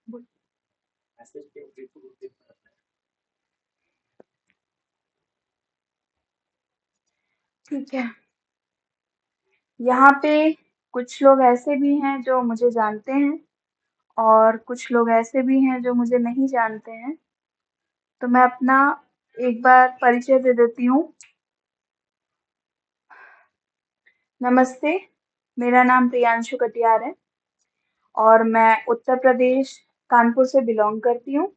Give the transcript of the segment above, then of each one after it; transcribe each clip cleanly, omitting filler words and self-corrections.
बोल। ठीक है, यहाँ पे कुछ लोग ऐसे भी हैं जो मुझे जानते हैं और कुछ लोग ऐसे भी हैं जो मुझे नहीं जानते हैं। तो मैं अपना एक बार परिचय दे देती हूँ। नमस्ते, मेरा नाम प्रियांशु कटियार है और मैं उत्तर प्रदेश कानपुर से बिलोंग करती हूँ।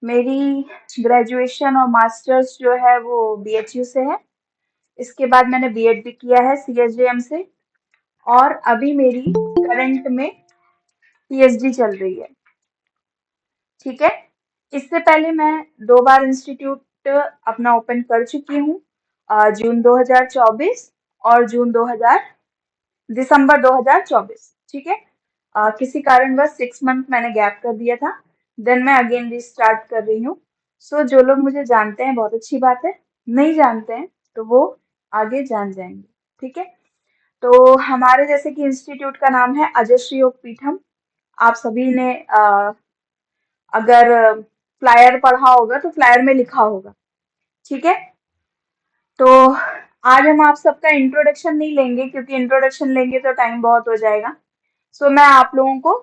मेरी ग्रेजुएशन और मास्टर्स जो है वो बीएचयू से है। इसके बाद मैंने बीएड भी किया है सीएसजेएम से और अभी मेरी करंट में पीएचडी चल रही है। ठीक है, इससे पहले मैं 2 बार इंस्टीट्यूट अपना ओपन कर चुकी हूँ, जून 2024 और दिसंबर 2024। ठीक है, किसी कारणवश 6 मंथ मैंने गैप कर दिया था, देन मैं अगेन रिस्टार्ट कर रही हूँ। सो जो लोग मुझे जानते हैं बहुत अच्छी बात है, नहीं जानते हैं तो वो आगे जान जाएंगे। ठीक है, तो हमारे जैसे कि इंस्टीट्यूट का नाम है अजश्री योग पीठम। आप सभी ने अगर फ्लायर पढ़ा होगा तो फ्लायर में लिखा होगा। ठीक है, तो आज हम आप सबका इंट्रोडक्शन नहीं लेंगे क्योंकि इंट्रोडक्शन लेंगे तो टाइम बहुत हो जाएगा। सो मैं आप लोगों को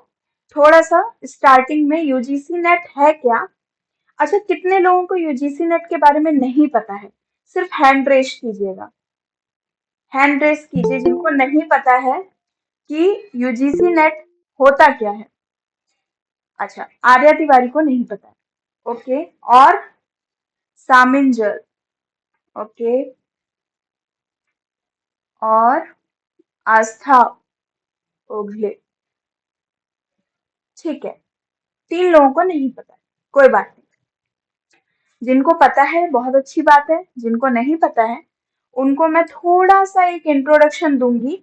थोड़ा सा स्टार्टिंग में यूजीसी नेट है क्या। अच्छा, कितने लोगों को यूजीसी नेट के बारे में नहीं पता है? सिर्फ हैंड रेस कीजिएगा, हैंड रेस कीजिए जिनको नहीं पता है कि यूजीसी नेट होता क्या है। अच्छा, आर्या तिवारी को नहीं पता है, ओके। और सामिंजर, ओके। और आस्था ओघले, ठीक है। 3 लोगों को नहीं पता है, कोई बात नहीं। जिनको पता है बहुत अच्छी बात है, जिनको नहीं पता है उनको मैं थोड़ा सा एक इंट्रोडक्शन दूंगी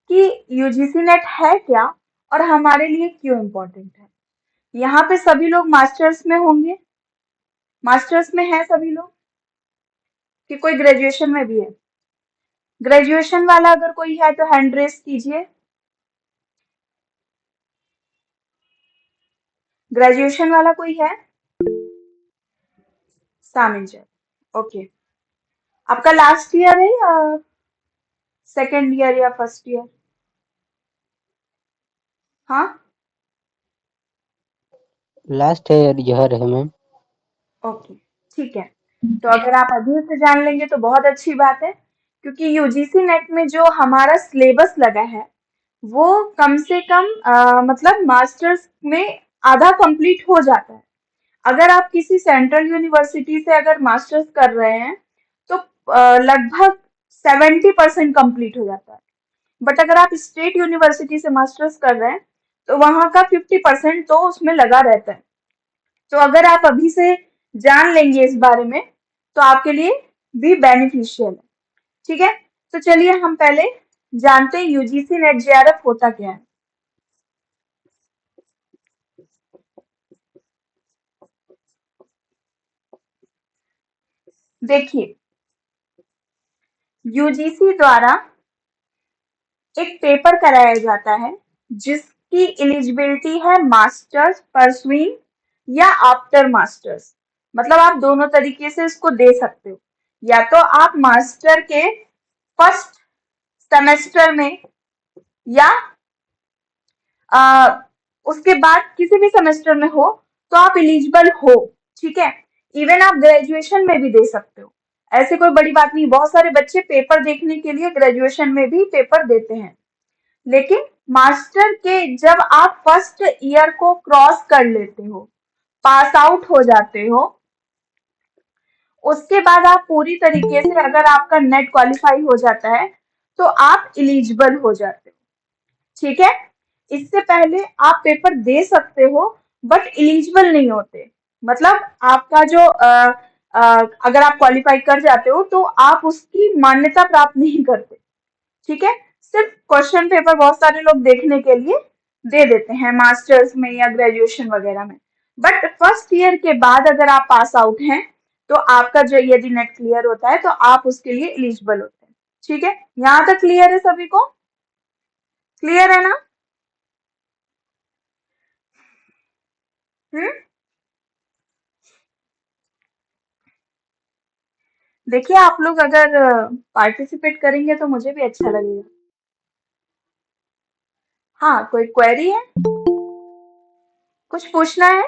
कि यूजीसी नेट है क्या और हमारे लिए क्यों इम्पोर्टेंट है। यहाँ पे सभी लोग मास्टर्स में होंगे, मास्टर्स में है सभी लोग कि कोई ग्रेजुएशन में भी है? ग्रेजुएशन वाला अगर कोई है तो हैंड रेस कीजिए। ग्रेजुएशन वाला कोई है? सामिंजर, ओके। आपका लास्ट ईयर है या सेकेंड ईयर या फर्स्ट ईयर? हाँ, लास्ट ईयर है मैम। ओके, ठीक है। तो अगर आप अभी से जान लेंगे तो बहुत अच्छी बात है, क्योंकि यूजीसी नेट में जो हमारा सिलेबस लगा है वो कम से कम मतलब मास्टर्स में आधा कंप्लीट हो जाता है। अगर आप किसी सेंट्रल यूनिवर्सिटी से अगर मास्टर्स कर रहे हैं तो लगभग 70% कंप्लीट हो जाता है। बट अगर आप स्टेट यूनिवर्सिटी से मास्टर्स कर रहे हैं तो वहां का 50% तो उसमें लगा रहता है। तो अगर आप अभी से जान लेंगे इस बारे में तो आपके लिए भी बेनिफिशियल है। ठीक है, तो चलिए हम पहले जानते हैं यूजीसी नेट जेआरएफ होता क्या है। देखिए, यूजीसी द्वारा एक पेपर कराया जाता है जिसकी एलिजिबिलिटी है मास्टर्स परसुइंग या आफ्टर मास्टर्स। मतलब आप दोनों तरीके से इसको दे सकते हो, या तो आप मास्टर के फर्स्ट सेमेस्टर में या उसके बाद किसी भी सेमेस्टर में हो तो आप एलिजिबल हो। ठीक है, इवन आप ग्रेजुएशन में भी दे सकते हो, ऐसे कोई बड़ी बात नहीं। बहुत सारे बच्चे पेपर देखने के लिए ग्रेजुएशन में भी पेपर देते हैं, लेकिन मास्टर के जब आप फर्स्ट ईयर को क्रॉस कर लेते हो, पास आउट हो जाते हो, उसके बाद आप पूरी तरीके से अगर आपका नेट क्वालिफाई हो जाता है तो आप एलिजिबल हो जाते हो। ठीक है, इससे पहले आप पेपर दे सकते हो बट एलिजिबल नहीं होते। मतलब आपका जो अगर आप क्वालिफाई कर जाते हो तो आप उसकी मान्यता प्राप्त नहीं करते। ठीक है, सिर्फ क्वेश्चन पेपर बहुत सारे लोग देखने के लिए दे देते हैं मास्टर्स में या ग्रेजुएशन वगैरह में। बट फर्स्ट ईयर के बाद अगर आप पास आउट हैं तो आपका जो यदि नेट क्लियर होता है तो आप उसके लिए एलिजिबल होते हैं। ठीक है, यहाँ तक क्लियर है सभी को? क्लियर है ना? हम्म देखिए, आप लोग अगर पार्टिसिपेट करेंगे तो मुझे भी अच्छा लगेगा। हाँ, कोई क्वेरी है? कुछ पूछना है?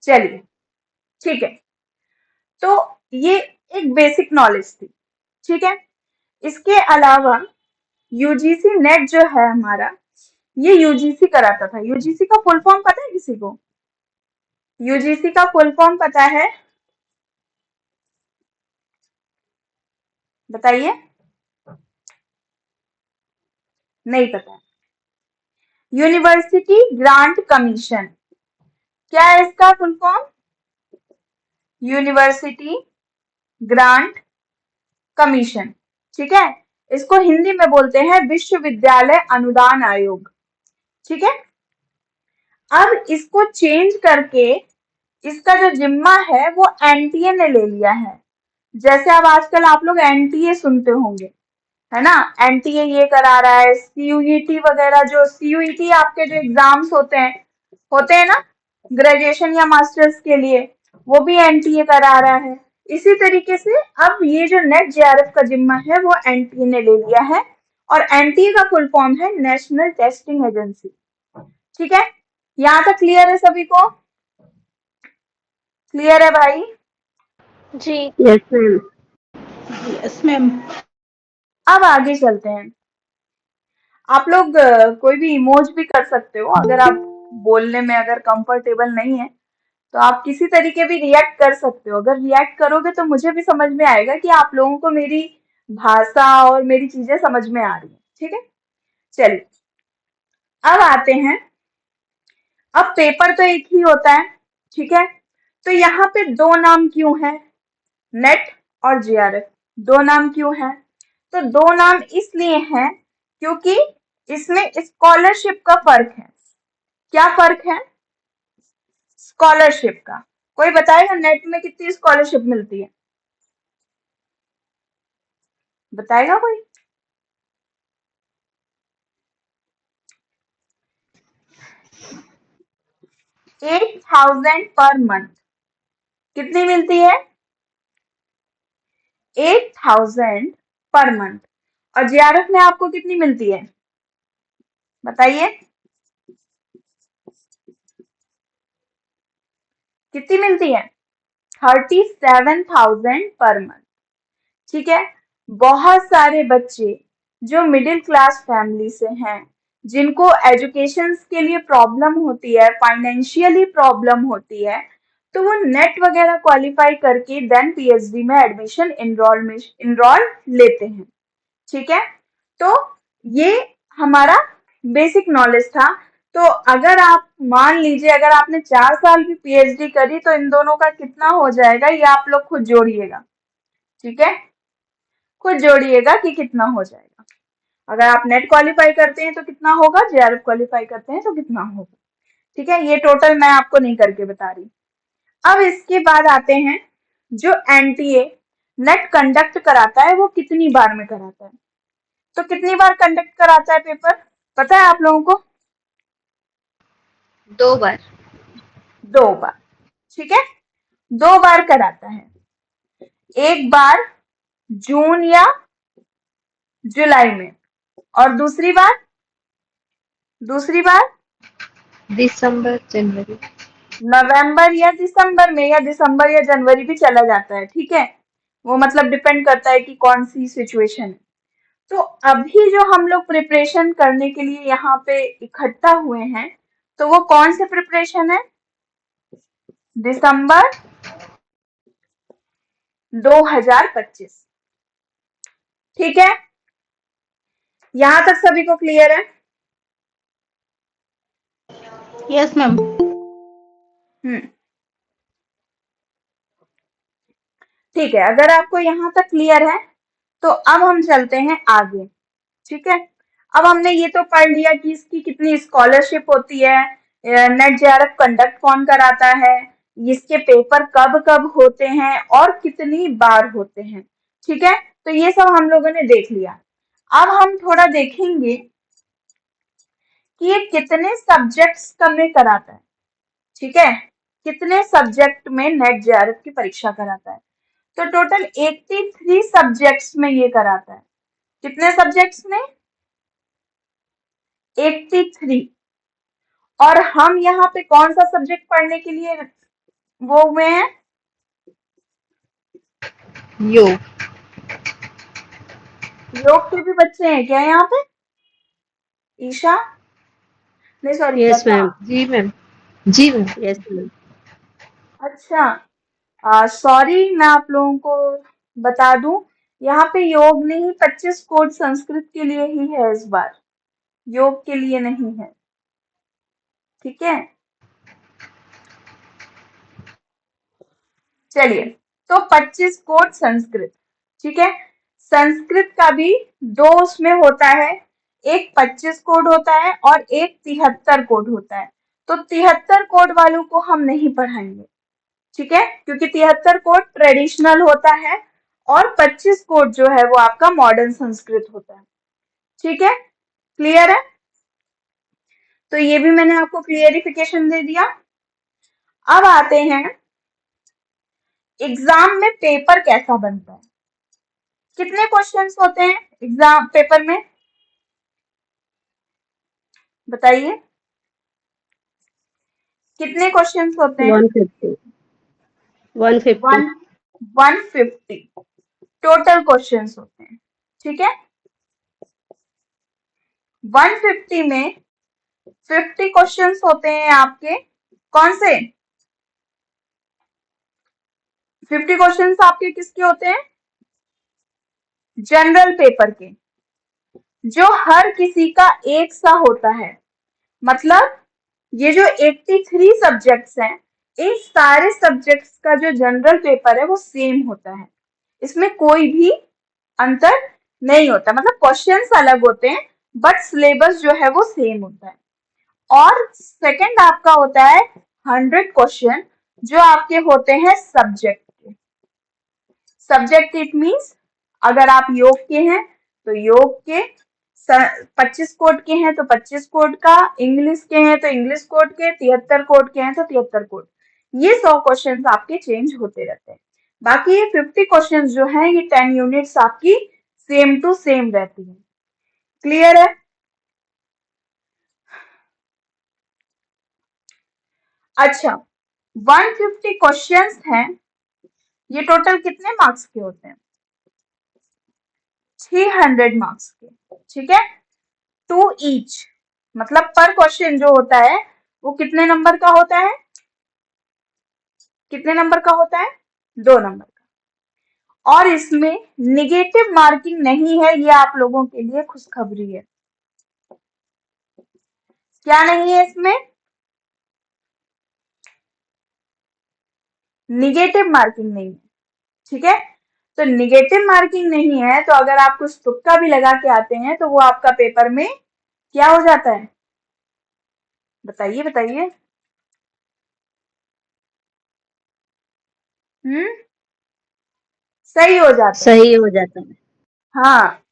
चलिए, ठीक है। तो ये एक बेसिक नॉलेज थी, ठीक है। इसके अलावा यूजीसी नेट जो है हमारा, ये यूजीसी कराता था। यूजीसी का फुल फॉर्म पता है किसी को? यूजीसी का फुल फॉर्म पता है? बताइए। नहीं पता? University grant commission. क्या है इसका full form? University grant commission, ठीक है। इसको हिंदी में बोलते हैं विश्वविद्यालय अनुदान आयोग, ठीक है। अब इसको चेंज करके इसका जो जिम्मा है वो एनटीए ने ले लिया है। जैसे अब आजकल आप लोग एनटीए सुनते होंगे, है ना। एनटीए ये करा रहा है, सीयूईटी वगैरह, जो सीयूईटी आपके जो एग्जाम्स होते हैं ना, ग्रेजुएशन या मास्टर्स के लिए, वो भी एनटीए करा रहा है। इसी तरीके से अब ये जो नेट जेआरएफ का जिम्मा है वो एनटीए ने ले लिया है। और एनटीए का फुल फॉर्म है नेशनल टेस्टिंग एजेंसी, ठीक है। यहाँ तक क्लियर है सभी को? क्लियर है भाई? जी। Yes ma'am. Yes ma'am. अब आगे चलते हैं। आप लोग कोई भी इमोज भी कर सकते हो, अगर आप बोलने में अगर कंफर्टेबल नहीं है तो आप किसी तरीके भी रिएक्ट कर सकते हो। अगर रिएक्ट करोगे तो मुझे भी समझ में आएगा कि आप लोगों को मेरी भाषा और मेरी चीजें समझ में आ रही है, ठीक है। चलिए, अब आते हैं। अब पेपर तो एक ही होता है, ठीक है। तो यहाँ पे दो नाम क्यों है? नेट और जेआरएफ, दो नाम क्यों है? तो दो नाम इसलिए हैं क्योंकि इसमें स्कॉलरशिप का फर्क है। क्या फर्क है? स्कॉलरशिप का। कोई बताएगा नेट में कितनी स्कॉलरशिप मिलती है? बताएगा कोई? 8,000 पर मंथ। कितनी मिलती है? 8,000 पर मंथ। और जेआरएफ में आपको कितनी मिलती है? बताइए, कितनी मिलती है? 37,000 पर मंथ, ठीक है। बहुत सारे बच्चे जो मिडिल क्लास फैमिली से हैं, जिनको एजुकेशन के लिए प्रॉब्लम होती है, फाइनेंशियली प्रॉब्लम होती है, तो वो नेट वगैरह क्वालिफाई करके देन पीएचडी में एडमिशन इनरोल लेते हैं, ठीक है। तो ये हमारा बेसिक नॉलेज था। तो अगर आप मान लीजिए, अगर आपने 4 साल की पीएचडी करी तो इन दोनों का कितना हो जाएगा, ये आप लोग खुद जोड़िएगा, ठीक है। खुद जोड़िएगा कि कितना हो जाएगा। अगर आप नेट क्वालिफाई करते हैं तो कितना होगा, जेआरएफ क्वालिफाई करते हैं तो कितना होगा, ठीक है। ये टोटल मैं आपको नहीं करके बता रही। अब इसके बाद आते हैं, जो एनटीए नेट कंडक्ट कराता है वो कितनी बार में कराता है? तो कितनी बार कंडक्ट कराता है पेपर, पता है आप लोगों को? 2 बार। 2 बार, ठीक है। 2 बार कराता है। एक बार जून या जुलाई में, और दूसरी बार दिसंबर, जनवरी। नवंबर या दिसंबर में, या दिसंबर या जनवरी भी चला जाता है, ठीक है। वो मतलब डिपेंड करता है कि कौन सी सिचुएशन है। तो अभी जो हम लोग प्रिपरेशन करने के लिए यहाँ पे इकट्ठा हुए हैं, तो वो कौन से प्रिपरेशन है? दिसंबर 2025, ठीक है। यहाँ तक सभी को क्लियर है? Yes ma'am. हम्म ठीक है। अगर आपको यहाँ तक क्लियर है तो अब हम चलते हैं आगे, ठीक है। अब हमने ये तो पढ़ लिया कि इसकी कितनी स्कॉलरशिप होती है, नेट जेआरएफ कंडक्ट कौन कराता है, इसके पेपर कब कब होते हैं और कितनी बार होते हैं, ठीक है। तो ये सब हम लोगों ने देख लिया। अब हम थोड़ा देखेंगे कि ये कितने सब्जेक्ट्स का में कराता है, ठीक है, कितने सब्जेक्ट में नेट जेआरएफ की परीक्षा कराता है। तो टोटल 83 सब्जेक्ट्स में ये कराता है। कितने सब्जेक्ट्स में? 83। और हम यहाँ पे कौन सा सब्जेक्ट पढ़ने के लिए वो हुए हैं? योग। योग के भी बच्चे हैं क्या यहाँ पे? ईशा, नहीं सॉरी, यस लता। मैम। जी मैम। जी मैम। Yes ma'am. अच्छा, सॉरी, मैं आप लोगों को बता दूं, यहाँ पे योग नहीं, 25 कोड संस्कृत के लिए ही है इस बार, योग के लिए नहीं है, ठीक है। चलिए, तो 25 कोड संस्कृत, ठीक है। संस्कृत का भी दो उसमें होता है, एक 25 कोड होता है और एक 73 कोड होता है। तो 73 कोड वालों को हम नहीं पढ़ाएंगे, ठीक है, क्योंकि 73 कोड ट्रेडिशनल होता है और 25 कोड जो है वो आपका मॉडर्न संस्कृत होता है, ठीक है। क्लियर है? तो ये भी मैंने आपको क्लियरिफिकेशन दे दिया। अब आते हैं एग्जाम में पेपर कैसा बनता है। कितने क्वेश्चंस होते हैं एग्जाम पेपर में, बताइए, कितने क्वेश्चंस होते हैं? 150। 150। 150 टोटल क्वेश्चंस होते हैं, ठीक है। 150 में 50 क्वेश्चंस होते हैं आपके कौन से? 50 क्वेश्चंस आपके किसके होते हैं? जनरल पेपर के, जो हर किसी का एक सा होता है। मतलब ये जो 83 सब्जेक्ट्स हैं, इन सारे सब्जेक्ट्स का जो जनरल पेपर है वो सेम होता है, इसमें कोई भी अंतर नहीं होता। मतलब क्वेश्चंस अलग होते हैं बट सिलेबस जो है वो सेम होता है। और सेकंड आपका होता है 100 क्वेश्चन, जो आपके होते हैं सब्जेक्ट के। सब्जेक्ट इट मीन्स अगर आप योग के हैं तो योग के, 25 कोड के हैं तो 25 कोड का, इंग्लिश के हैं तो इंग्लिश कोड के, 73 कोड के हैं तो 73 कोड। ये 100 क्वेश्चन आपके चेंज होते रहते हैं। बाकी ये 50 क्वेश्चन जो है ये 10 यूनिट्स आपकी सेम टू सेम रहती है। क्लियर है? अच्छा, 150 क्वेश्चंस हैं, ये टोटल कितने मार्क्स के होते हैं? 300 मार्क्स के, ठीक है। टू ईच, मतलब पर क्वेश्चन जो होता है वो कितने नंबर का होता है? कितने नंबर का होता है? 2 नंबर का। और इसमें निगेटिव मार्किंग नहीं है, ये आप लोगों के लिए खुशखबरी है। क्या नहीं है इसमें? निगेटिव मार्किंग नहीं है, ठीक है। तो निगेटिव मार्किंग नहीं है तो अगर आप कुछ तुक्का भी लगा के आते हैं तो वो आपका पेपर में क्या हो जाता है? बताइए बताइए। हम्म, सही हो जाता है। सही हो जाता है। हाँ,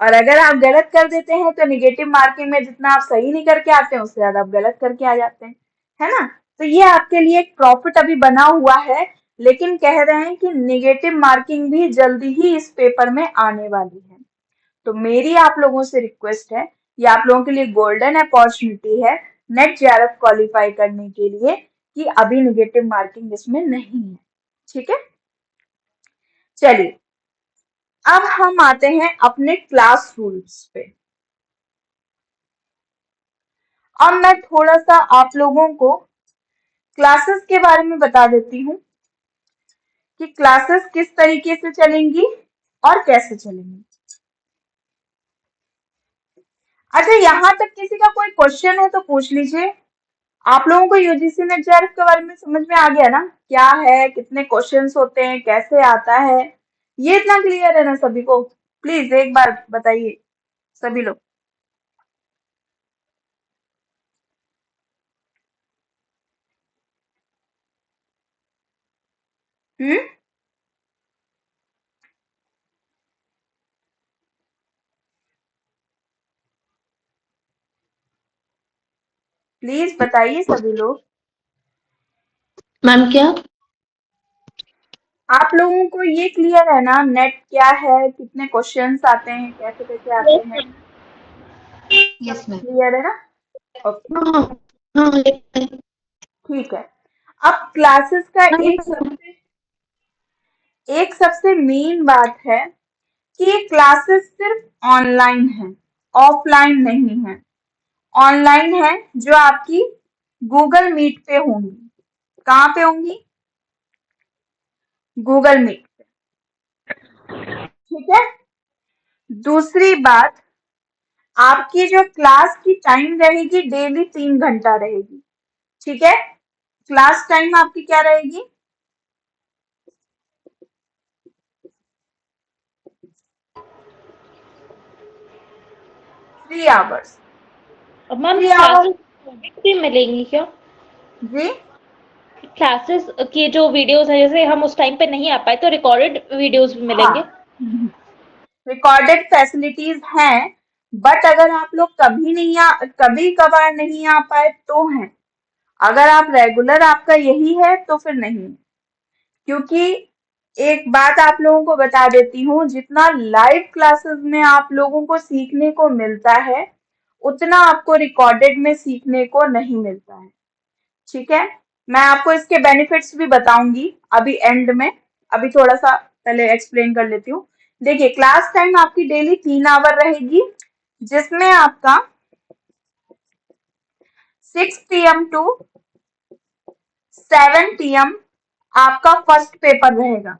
और अगर आप गलत कर देते हैं तो निगेटिव मार्किंग में जितना आप सही नहीं करके आते हैं उससे ज्यादा आप गलत करके आ जाते हैं, है ना। तो ये आपके लिए एक प्रॉफिट अभी बना हुआ है, लेकिन कह रहे हैं कि निगेटिव मार्किंग भी जल्दी ही इस पेपर में आने वाली है। तो मेरी आप लोगों से रिक्वेस्ट है, ये आप लोगों के लिए गोल्डन अपॉर्चुनिटी है नेट जेआरएफ क्वालिफाई करने के लिए, कि अभी निगेटिव मार्किंग इसमें नहीं है, ठीक है। चलिए, अब हम आते हैं अपने क्लास रूल्स पे। अब मैं थोड़ा सा आप लोगों को क्लासेस के बारे में बता देती हूँ कि क्लासेस किस तरीके से चलेंगी और कैसे चलेंगी। अच्छा, यहाँ तक किसी का कोई क्वेश्चन है तो पूछ लीजिए। आप लोगों को यूजीसी नेट जेआरएफ के बारे में समझ में आ गया ना, क्या है, कितने क्वेश्चंस होते हैं, कैसे आता है, ये इतना क्लियर है ना सभी को? प्लीज एक बार बताइए सभी लोग। हम्म, प्लीज बताइए सभी लोग। मैम क्या? आप लोगों को ये क्लियर है ना, नेट क्या है, कितने क्वेश्चंस आते हैं, कैसे कैसे आते हैं, सब यस मैम। क्लियर है ना? ओके, हाँ हाँ हाँ। ठीक है। अब क्लासेस का एक सबसे मेन बात है कि ये क्लासेस सिर्फ ऑनलाइन है, ऑफलाइन नहीं है। ऑनलाइन है जो आपकी गूगल मीट पे होंगी। कहाँ पे होंगी? गूगल मीट पे। ठीक है। दूसरी बात, आपकी जो क्लास की टाइम रहेगी डेली 3 घंटा रहेगी। ठीक है। क्लास टाइम आपकी क्या रहेगी? 3 आवर्स। अब मैम 3 आवर्स। क्लासेस भी मिलेंगी क्या? जी, क्लासेस की जो वीडियोस है, जैसे हम उस टाइम पे नहीं आ पाए तो रिकॉर्डेड वीडियोस भी हाँ। मिलेंगे? रिकॉर्डेड फैसिलिटीज हैं, बट अगर आप लोग कभी कभार नहीं आ पाए तो हैं। अगर आप रेगुलर आपका यही है तो फिर नहीं है। क्योंकि एक बात आप लोगों को बता देती हूँ, जितना लाइव क्लासेस में आप लोगों को सीखने को मिलता है उतना आपको रिकॉर्डेड में सीखने को नहीं मिलता है। ठीक है। मैं आपको इसके बेनिफिट्स भी बताऊंगी अभी एंड में। अभी थोड़ा सा पहले एक्सप्लेन कर लेती हूँ। देखिए, क्लास टाइम आपकी डेली 3 आवर रहेगी, जिसमें आपका 6 PM टू 7 PM आपका फर्स्ट पेपर रहेगा।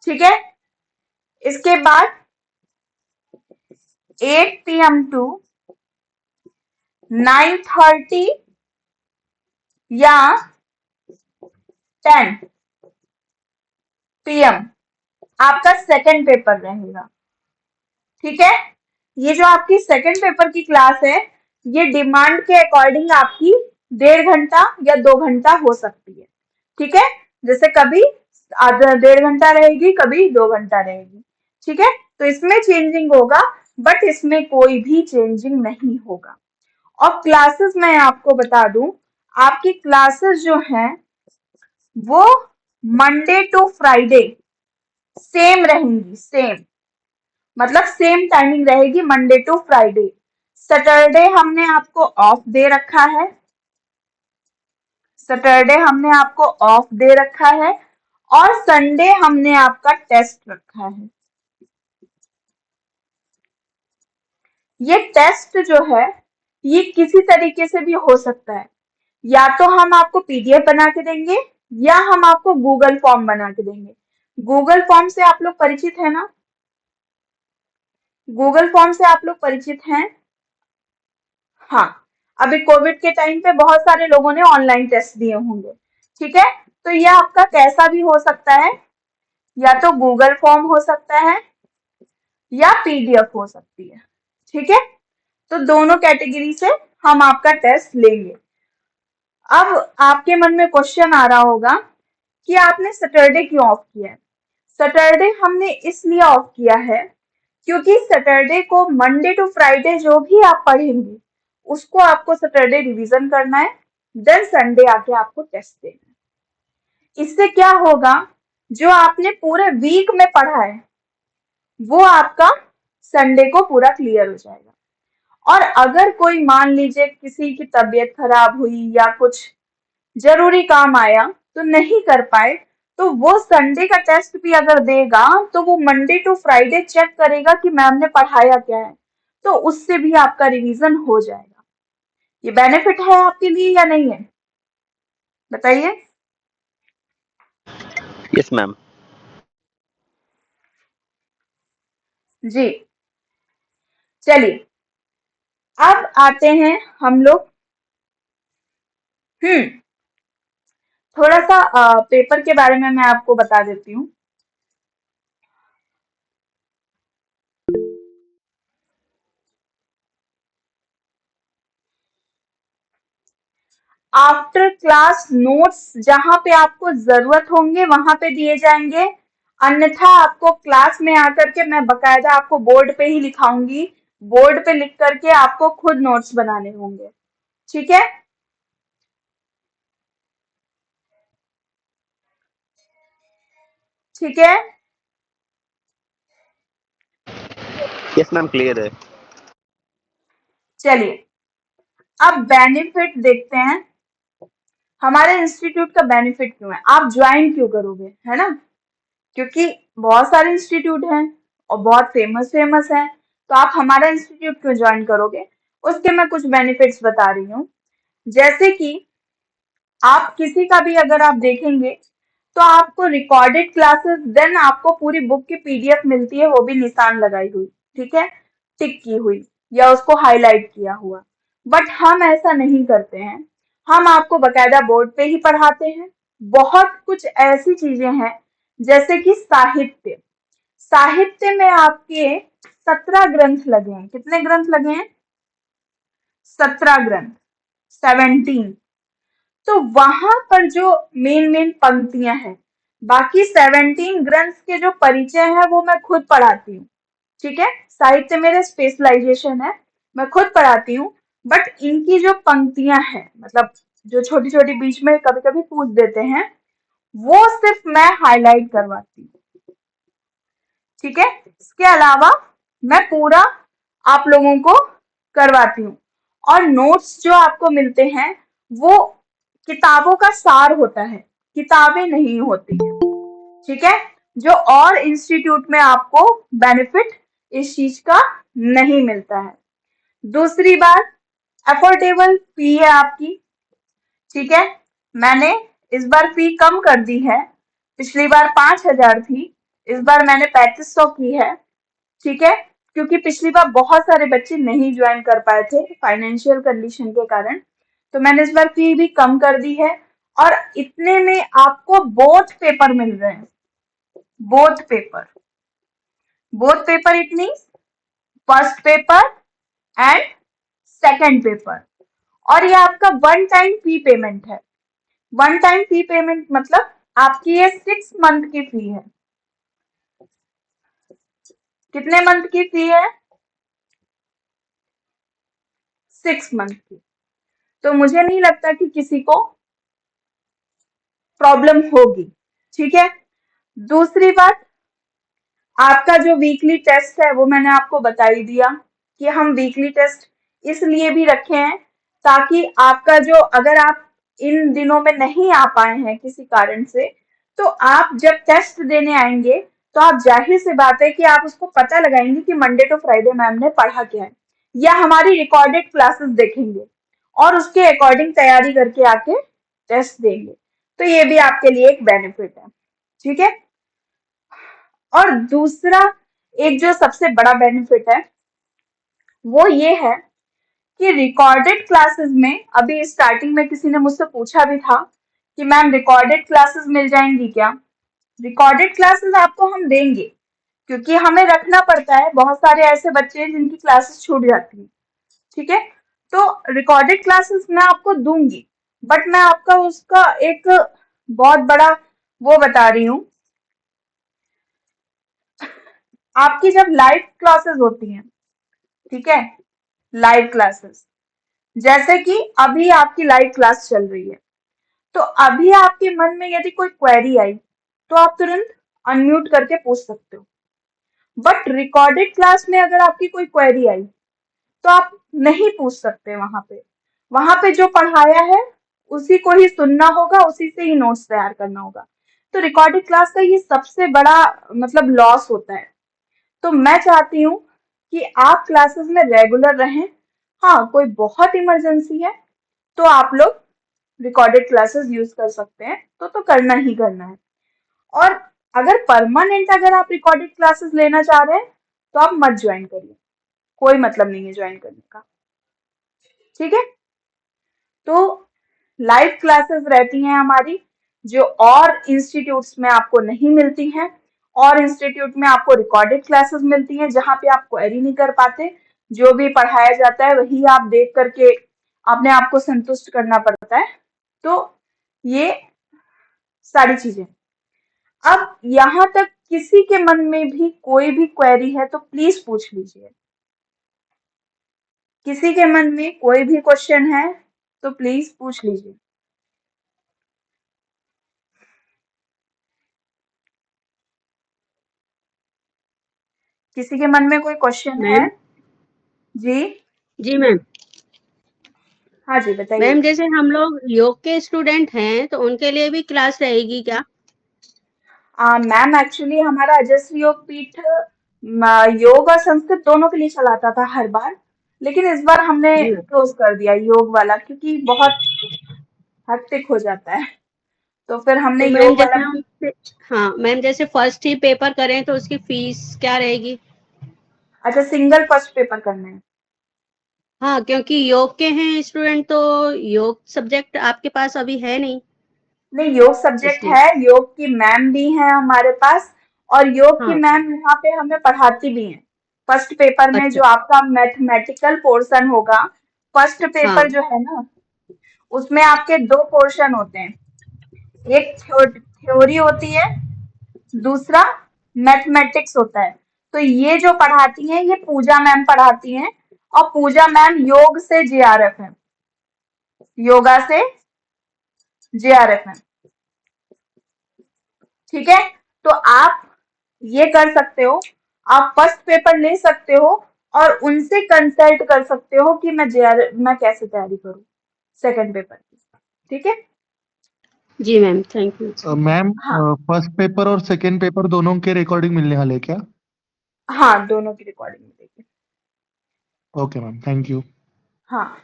ठीक है। इसके बाद 8 PM टू 9:30 या 10 PM आपका सेकंड पेपर रहेगा। ठीक है। ये जो आपकी सेकंड पेपर की क्लास है, ये डिमांड के अकॉर्डिंग आपकी 1.5 घंटा या 2 घंटा हो सकती है। ठीक है। जैसे कभी आधा 1.5 घंटा रहेगी, कभी 2 घंटा रहेगी। ठीक है। तो इसमें चेंजिंग होगा, बट इसमें कोई भी चेंजिंग नहीं होगा। और क्लासेस मैं आपको बता दूं, आपकी क्लासेस जो हैं वो मंडे टू फ्राइडे सेम रहेंगी। सेम मतलब सेम टाइमिंग रहेगी मंडे टू फ्राइडे। सैटरडे हमने आपको ऑफ दे रखा है। सैटरडे हमने आपको ऑफ दे रखा है और संडे हमने आपका टेस्ट रखा है। ये टेस्ट जो है ये किसी तरीके से भी हो सकता है। या तो हम आपको पीडीएफ बना के देंगे या हम आपको गूगल फॉर्म बना के देंगे। गूगल फॉर्म से आप लोग परिचित है ना? गूगल फॉर्म से आप लोग परिचित हैं? हाँ। अभी कोविड के टाइम पे बहुत सारे लोगों ने ऑनलाइन टेस्ट दिए होंगे। ठीक है। तो ये आपका कैसा भी हो सकता है, या तो गूगल फॉर्म हो सकता है या पीडीएफ हो सकती है। ठीक है। तो दोनों कैटेगरी से हम आपका टेस्ट लेंगे। अब आपके मन में क्वेश्चन आ रहा होगा कि आपने सैटरडे क्यों ऑफ किया है? सैटरडे हमने इसलिए ऑफ किया है क्योंकि सैटरडे को मंडे टू फ्राइडे जो भी आप पढ़ेंगे उसको आपको सैटरडे रिवीजन करना है, देन संडे आके आपको टेस्ट देना है। इससे क्या होगा, जो आपने पूरे वीक में पढ़ा है वो आपका संडे को पूरा क्लियर हो जाएगा। और अगर कोई मान लीजिए किसी की तबीयत खराब हुई या कुछ जरूरी काम आया तो नहीं कर पाए, तो वो संडे का टेस्ट भी अगर देगा तो वो मंडे टू फ्राइडे चेक करेगा कि मैम ने पढ़ाया क्या है, तो उससे भी आपका रिवीजन हो जाएगा। ये बेनिफिट है आपके लिए या नहीं है? बताइए। Yes ma'am. जी, चलिए अब आते हैं हम लोग थोड़ा सा पेपर के बारे में मैं आपको बता देती हूँ। आफ्टर क्लास नोट्स जहां पे आपको जरूरत होंगे वहां पे दिए जाएंगे, अन्यथा आपको क्लास में आकर के मैं बकायदा आपको बोर्ड पे ही लिखाऊंगी। बोर्ड पे लिख करके आपको खुद नोट्स बनाने होंगे। ठीक है, ठीक है। यस मैम, क्लियर है। चलिए अब बेनिफिट देखते हैं, हमारे इंस्टीट्यूट का बेनिफिट क्यों है, आप ज्वाइन क्यों करोगे, है ना। क्योंकि बहुत सारे इंस्टीट्यूट हैं और बहुत फेमस फेमस हैं, तो आप हमारा इंस्टीट्यूट क्यों ज्वाइन करोगे, उसके मैं कुछ बेनिफिट्स बता रही हूँ। जैसे कि आप किसी का भी अगर आप देखेंगे तो आपको रिकॉर्डेड क्लासेस, देन आपको पूरी बुक की पीडीएफ मिलती है, वो भी निशान लगाई हुई, ठीक है, टिक की हुई या उसको हाईलाइट किया हुआ। बट हम ऐसा नहीं करते हैं, हम आपको बकायदा बोर्ड पे ही पढ़ाते हैं। बहुत कुछ ऐसी चीजें हैं जैसे कि साहित्य, साहित्य में आपके 17 ग्रंथ लगे हैं। कितने ग्रंथ लगे हैं? 17 ग्रंथ, 17। तो वहां पर जो मेन मेन पंक्तियां हैं, बाकी 17 ग्रंथ के जो परिचय है वो मैं खुद पढ़ाती हूँ, ठीक है। साहित्य मेरे स्पेशलाइजेशन है, मैं खुद पढ़ाती हूँ। बट इनकी जो पंक्तियां हैं, मतलब जो छोटी छोटी बीच में कभी कभी पूछ देते हैं, वो सिर्फ मैं हाईलाइट करवाती हूँ, ठीक है। इसके अलावा मैं पूरा आप लोगों को करवाती हूँ। और नोट्स जो आपको मिलते हैं वो किताबों का सार होता है, किताबें नहीं होती हैं, ठीक है। जो और इंस्टीट्यूट में आपको बेनिफिट इस चीज का नहीं मिलता है। दूसरी बात, अफोर्डेबल फी है आपकी, ठीक है। मैंने इस बार फी कम कर दी है, पिछली बार 5,000 थी, इस बार मैंने 3500 की है, ठीक है। क्योंकि पिछली बार बहुत सारे बच्चे नहीं ज्वाइन कर पाए थे फाइनेंशियल कंडीशन के कारण, तो मैंने इस बार फी भी कम कर दी है। और इतने में आपको बोथ पेपर मिल रहे हैं, both paper, both paper it means first paper and second paper. और ये आपका वन टाइम फी पेमेंट है। वन टाइम फी पेमेंट मतलब आपकी ये 6 मंथ की फी है। कितने मंथ की फी है? 6 मंथ की। तो मुझे नहीं लगता कि किसी को प्रॉब्लम होगी, ठीक है। दूसरी बात, आपका जो वीकली टेस्ट है वो मैंने आपको बता ही दिया कि हम वीकली टेस्ट इसलिए भी रखे हैं ताकि आपका जो, अगर आप इन दिनों में नहीं आ पाए हैं किसी कारण से, तो आप जब टेस्ट देने आएंगे तो आप जाहिर सी बात है कि आप उसको पता लगाएंगे कि मंडे टू फ्राइडे मैम ने पढ़ा क्या है, या हमारी रिकॉर्डेड क्लासेस देखेंगे और उसके अकॉर्डिंग तैयारी करके आके टेस्ट देंगे। तो ये भी आपके लिए एक बेनिफिट है, ठीक है। और दूसरा एक जो सबसे बड़ा बेनिफिट है वो ये है कि रिकॉर्डेड क्लासेस में, अभी स्टार्टिंग में किसी ने मुझसे पूछा भी था कि मैम रिकॉर्डेड क्लासेस मिल जाएंगी क्या। रिकॉर्डेड क्लासेस आपको हम देंगे, क्योंकि हमें रखना पड़ता है, बहुत सारे ऐसे बच्चे हैं जिनकी क्लासेस छूट जाती है, ठीक है। तो रिकॉर्डेड क्लासेस मैं आपको दूंगी, बट मैं आपका उसका एक बहुत बड़ा वो बता रही हूँ, आपकी जब लाइव क्लासेस होती हैं, ठीक है, लाइव क्लासेस, जैसे कि अभी आपकी लाइव क्लास चल रही है, तो अभी आपके मन में यदि कोई क्वेरी आई तो आप तुरंत अनम्यूट करके पूछ सकते हो। बट रिकॉर्डेड क्लास में अगर आपकी कोई क्वेरी आई तो आप नहीं पूछ सकते, वहां पे जो पढ़ाया है उसी को ही सुनना होगा, उसी से ही नोट्स तैयार करना होगा। तो रिकॉर्डेड क्लास का ये सबसे बड़ा मतलब लॉस होता है। तो मैं चाहती हूँ कि आप क्लासेस में रेगुलर रहें। हाँ, कोई बहुत इमरजेंसी है तो आप लोग रिकॉर्डेड क्लासेस यूज कर सकते हैं, तो करना ही करना है। और अगर परमानेंट अगर आप रिकॉर्डेड क्लासेस लेना चाह रहे हैं तो आप मत ज्वाइन करिए, कोई मतलब नहीं है ज्वाइन करने का, ठीक है। तो लाइव क्लासेस रहती हैं हमारी, जो और इंस्टीट्यूट्स में आपको नहीं मिलती हैं। और इंस्टीट्यूट में आपको रिकॉर्डेड क्लासेस मिलती हैं जहाँ पे आप क्वेरी नहीं कर पाते, जो भी पढ़ाया जाता है वही आप देख करके अपने आप को संतुष्ट करना पड़ता है। तो ये सारी चीजें। अब यहाँ तक किसी के मन में भी कोई भी क्वेरी है तो प्लीज पूछ लीजिए। किसी के मन में कोई भी क्वेश्चन है तो प्लीज पूछ लीजिए। किसी के मन में कोई क्वेश्चन है? मैम जी जी मैम। हाँ जी बताइए। मैम जैसे हम लोग योग के स्टूडेंट हैं तो उनके लिए भी क्लास रहेगी क्या? मैम एक्चुअली हमारा अजस्वी योग पीठ योग और संस्कृत दोनों के लिए चलाता था हर बार, लेकिन इस बार हमने जी मैम। क्लोज कर दिया योग वाला क्योंकि बहुत हेक्टिक हो जाता है, तो फिर हमने तो मैम योग वाला। जैसे हम हाँ मैम जैसे फर्स्ट ही पेपर करें तो उसकी फीस क्या रहेगी? अच्छा, सिंगल फर्स्ट पेपर करना है? हाँ क्योंकि योग के हैं स्टूडेंट तो योग सब्जेक्ट आपके पास अभी है नहीं नहीं, योग सब्जेक्ट इसलिए। है, योग की मैम भी है हमारे पास, और योग की हाँ मैम यहाँ पे हमें पढ़ाती भी हैं। फर्स्ट पेपर में अच्छा। जो आपका मैथमेटिकल पोर्शन होगा, फर्स्ट पेपर हाँ जो है ना, उसमें आपके दो पोर्शन होते हैं, एक थ्योरी होती है, दूसरा मैथमेटिक्स होता है। तो ये जो पढ़ाती हैं ये पूजा मैम पढ़ाती हैं, और पूजा मैम योग से जेआरएफ है, योगा से जेआरएफ है। ठीक है, तो आप ये कर सकते हो, आप फर्स्ट पेपर ले सकते हो और उनसे कंसल्ट कर सकते हो कि मैं कैसे तैयारी करूं सेकंड पेपर की। ठीक है जी मैम, थैंक यू। मैम हाँ फर्स्ट पेपर और सेकेंड पेपर दोनों के रिकॉर्डिंग मिलने वाले हैं क्या? हाँ, दोनों की रिकॉर्डिंग मिलेगी। Okay ma'am, thank you. हाँ,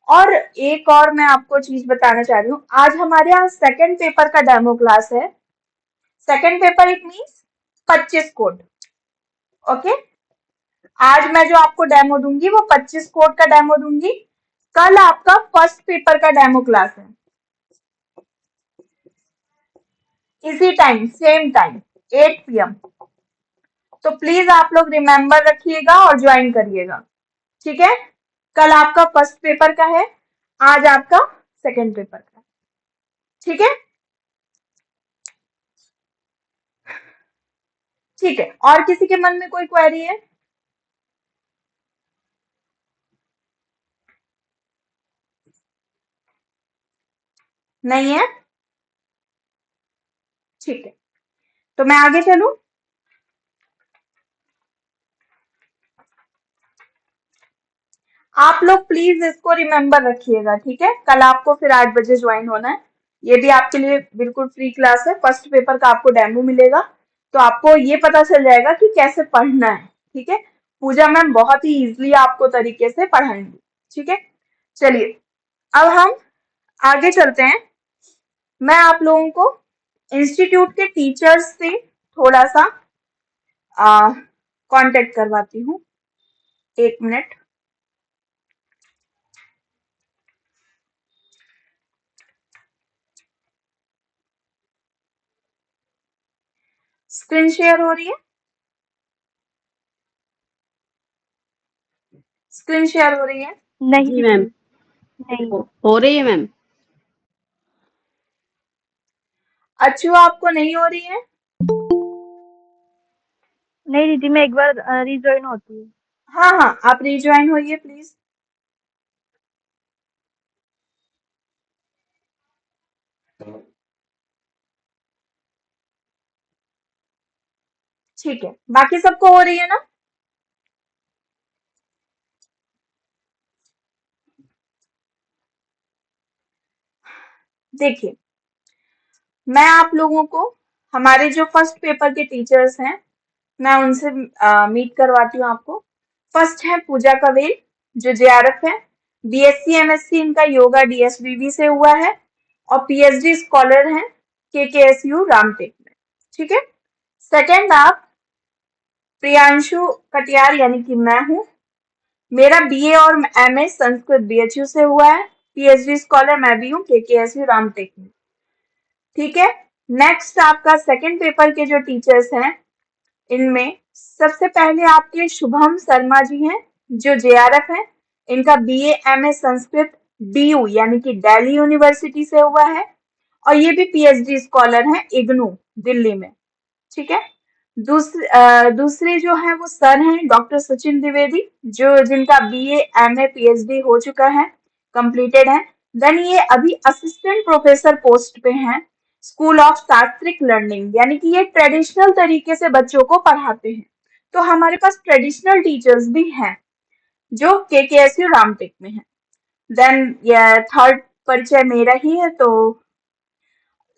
और एक और मैं आपको चीज बताना चाह रही हूँ, आज हमारे यहाँ सेकंड पेपर का डेमो क्लास है। Second paper it means 25 code. Okay, आज मैं जो आपको डेमो दूंगी वो 25 कोड का डेमो दूंगी। कल आपका फर्स्ट पेपर का डेमो क्लास है, इसी टाइम सेम टाइम 8 PM। तो प्लीज आप लोग रिमेम्बर रखिएगा और ज्वाइन करिएगा। ठीक है, कल आपका फर्स्ट पेपर का है, आज आपका सेकंड पेपर का है। ठीक है, ठीक है, और किसी के मन में कोई क्वेरी है? नहीं है? ठीक है, तो मैं आगे चलूं। आप लोग प्लीज इसको रिमेम्बर रखिएगा। ठीक है, कल आपको फिर 8 बजे ज्वाइन होना है। ये भी आपके लिए बिल्कुल फ्री क्लास है, फर्स्ट पेपर का आपको डेमो मिलेगा, तो आपको ये पता चल जाएगा कि कैसे पढ़ना है। ठीक है, पूजा मैम बहुत ही इजीली आपको तरीके से पढ़ाएंगी। ठीक है, चलिए अब हम आगे चलते हैं। मैं आप लोगों को इंस्टीट्यूट के टीचर्स से थोड़ा सा कांटेक्ट करवाती हूँ। 1 मिनट। स्क्रीन शेयर हो रही है? स्क्रीन शेयर हो रही है? नहीं जी मैम, दीदी, नहीं। हो रही है मैम। अच्छू आपको नहीं हो रही है? नहीं दीदी, मैं एक बार रिजॉइन होती हूँ। हाँ हाँ, आप रिज्वाइन होइए प्लीज। ठीक है, बाकी सबको हो रही है ना? देखिए, मैं आप लोगों को हमारे जो फर्स्ट पेपर के टीचर्स हैं, मैं उनसे मीट करवाती हूँ आपको। फर्स्ट है पूजा कवेल, जो जेआरएफ है, बीएससी एमएससी इनका योगा डीएसबीबी से हुआ है, और पीएचडी स्कॉलर हैं केकेएसयू रामटेक में। ठीक है, सेकंड आप प्रियांशु कटियार यानी कि मैं हूँ, मेरा बीए और एमए संस्कृत बीएचयू से हुआ है, पीएचडी स्कॉलर मैं भी हूँ केकेएसयू रामटेक में। ठीक है, नेक्स्ट आपका सेकंड पेपर के जो टीचर्स हैं, इनमें सबसे पहले आपके शुभम शर्मा जी हैं, जो जेआरएफ हैं, इनका बीए एमए संस्कृत डीयू यानी कि दिल्ली यूनिवर्सिटी से हुआ है, और ये भी पीएचडी स्कॉलर हैं इग्नू दिल्ली में। ठीक है, दूसरे जो है वो सर हैं डॉक्टर सचिन द्विवेदी, जो जिनका बीए एमए पीएचडी हो चुका है, कंप्लीटेड है, देन ये अभी असिस्टेंट प्रोफेसर पोस्ट पे हैं स्कूल ऑफ शास्त्रिक लर्निंग, यानी कि ये ट्रेडिशनल तरीके से बच्चों को पढ़ाते हैं। तो हमारे पास ट्रेडिशनल टीचर्स भी हैं जो केकेएसयू रामटेक में है। देन ये थर्ड परिचय मेरा ही है। तो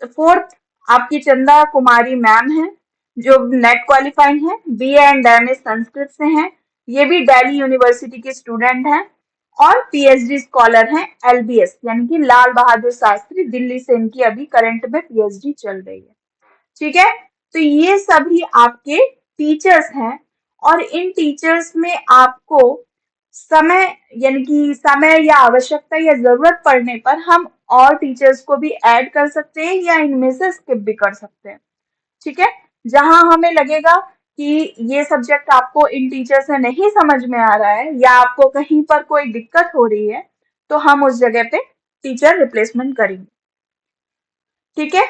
फोर्थ आपकी चंदा कुमारी मैम है जो नेट क्वालिफाइंग है, बीए एंड एमए संस्कृत से हैं। ये भी दिल्ली यूनिवर्सिटी के स्टूडेंट हैं और पीएचडी स्कॉलर हैं एलबीएस, यानी कि लाल बहादुर शास्त्री, दिल्ली से इनकी अभी करंट में पीएचडी चल रही है। ठीक है, तो ये सभी आपके टीचर्स हैं और इन टीचर्स में आपको समय, यानी कि समय या आवश्यकता या जरूरत पड़ने पर हम और टीचर्स को भी ऐड कर सकते हैं या इनमें से स्किप भी कर सकते हैं। ठीक है, जहां हमें लगेगा कि ये सब्जेक्ट आपको इन टीचर से नहीं समझ में आ रहा है या आपको कहीं पर कोई दिक्कत हो रही है तो हम उस जगह पे टीचर रिप्लेसमेंट करेंगे। ठीक है,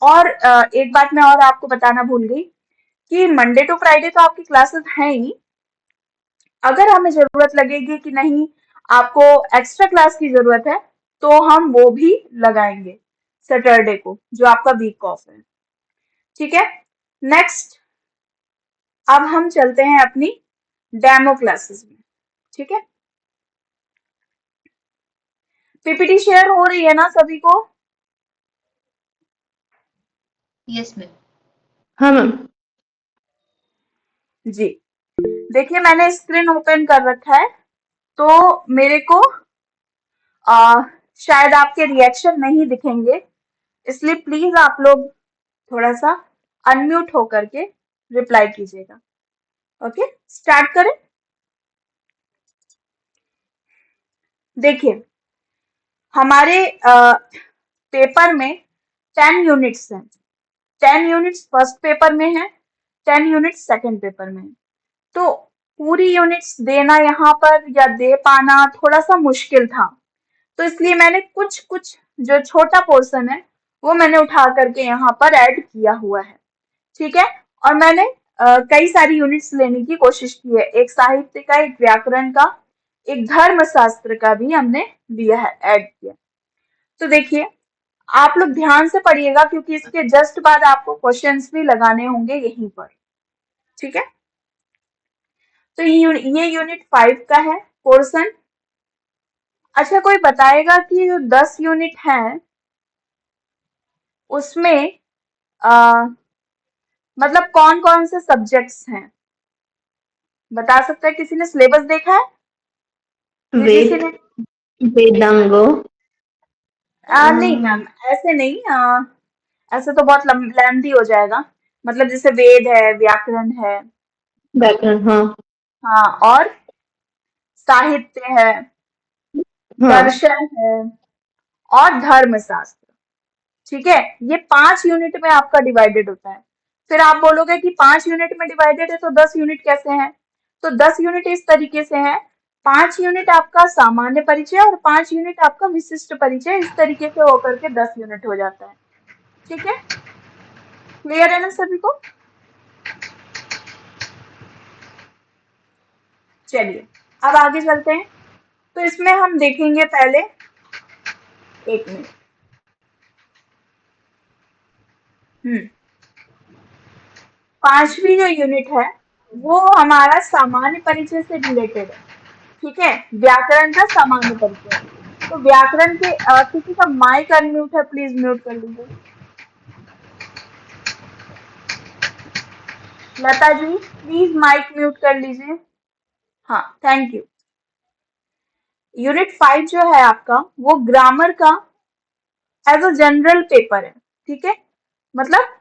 और एक बात मैं और आपको बताना भूल गई कि मंडे टू फ्राइडे तो आपकी क्लासेस हैं ही। अगर हमें जरूरत लगेगी कि नहीं आपको एक्स्ट्रा क्लास की जरूरत है तो हम वो भी लगाएंगे सैटरडे को, जो आपका वीक ऑफ है। ठीक है, नेक्स्ट अब हम चलते हैं अपनी डेमो क्लासेस में। ठीक है, पीपीटी शेयर हो रही है ना सभी को? Yes ma'am. हाँ मैम। जी, देखिए मैंने स्क्रीन ओपन कर रखा है तो मेरे को शायद आपके रिएक्शन नहीं दिखेंगे, इसलिए प्लीज आप लोग थोड़ा सा अनम्यूट होकर के रिप्लाई कीजिएगा। ओके, स्टार्ट करें। देखिए हमारे पेपर में 10 यूनिट्स हैं। 10 यूनिट्स फर्स्ट पेपर में है, 10 यूनिट्स सेकंड पेपर में है। तो पूरी यूनिट्स देना यहाँ पर या दे पाना थोड़ा सा मुश्किल था, तो इसलिए मैंने कुछ कुछ जो छोटा पोर्शन है वो मैंने उठा करके यहाँ पर ऐड किया हुआ है। ठीक है, और मैंने कई सारी यूनिट्स लेने की कोशिश की है, एक साहित्य का, एक व्याकरण का, एक धर्मशास्त्र का भी हमने लिया है, ऐड किया। तो देखिए आप लोग ध्यान से पढ़िएगा क्योंकि इसके जस्ट बाद आपको क्वेश्चंस भी लगाने होंगे यहीं पर। ठीक है, तो ये यूनिट 5 का है पोर्शन। अच्छा, कोई बताएगा कि जो 10 यूनिट है उसमें मतलब कौन कौन से सब्जेक्ट्स हैं? बता सकता है? किसी ने सिलेबस देखा है? किसी ने? वेदांगो। नहीं मैम, ऐसे नहीं, ऐसे तो बहुत लेंथी हो जाएगा। मतलब जैसे वेद है, व्याकरण है, व्याकरण, हाँ हाँ, और साहित्य है, हाँ दर्शन है और धर्मशास्त्र। ठीक है, ये 5 यूनिट में आपका डिवाइडेड होता है। फिर आप बोलोगे कि 5 यूनिट में डिवाइडेड है तो 10 यूनिट कैसे हैं? तो 10 यूनिट इस तरीके से है, 5 यूनिट आपका सामान्य परिचय और 5 यूनिट आपका विशिष्ट परिचय, इस तरीके से होकर के 10 यूनिट हो जाता है। ठीक है, क्लियर है ना सभी को? चलिए अब आगे चलते हैं। तो इसमें हम देखेंगे पहले, एक मिनट, पांचवी जो यूनिट है वो हमारा सामान्य परिचय से रिलेटेड है। ठीक है, व्याकरण का सामान्य परिचय। तो व्याकरण के किसी का माइक अनम्यूट है, प्लीज म्यूट कर लीजिए। Lata ji please mic mute कर लीजिए। हाँ, थैंक यू। यूनिट 5 जो है आपका वो ग्रामर का एज अ जनरल पेपर है। ठीक है, मतलब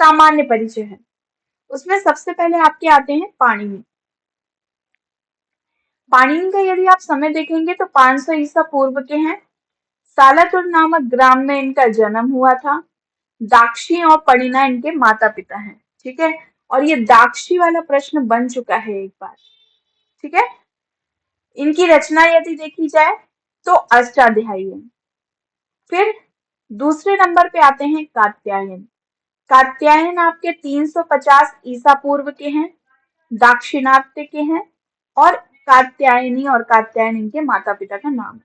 सामान्य परिचय है। उसमें सबसे पहले आपके आते हैं पाणिनि। पाणिनि का यदि आप समय देखेंगे तो 500 ईसा पूर्व के हैं। सालातुर नामक ग्राम में इनका जन्म हुआ था। दाक्षी और परिणा इनके माता पिता हैं। ठीक है, और ये दाक्षी वाला प्रश्न बन चुका है एक बार। ठीक है, इनकी रचना यदि देखी जाए तो अष्टाध्यायी है। फिर दूसरे नंबर पे आते हैं कात्यायन। कात्यायन आपके 350 ईसा पूर्व के हैं, दाक्षिणात्य के हैं और कात्यायनी और कात्यायन इनके माता पिता का नाम है।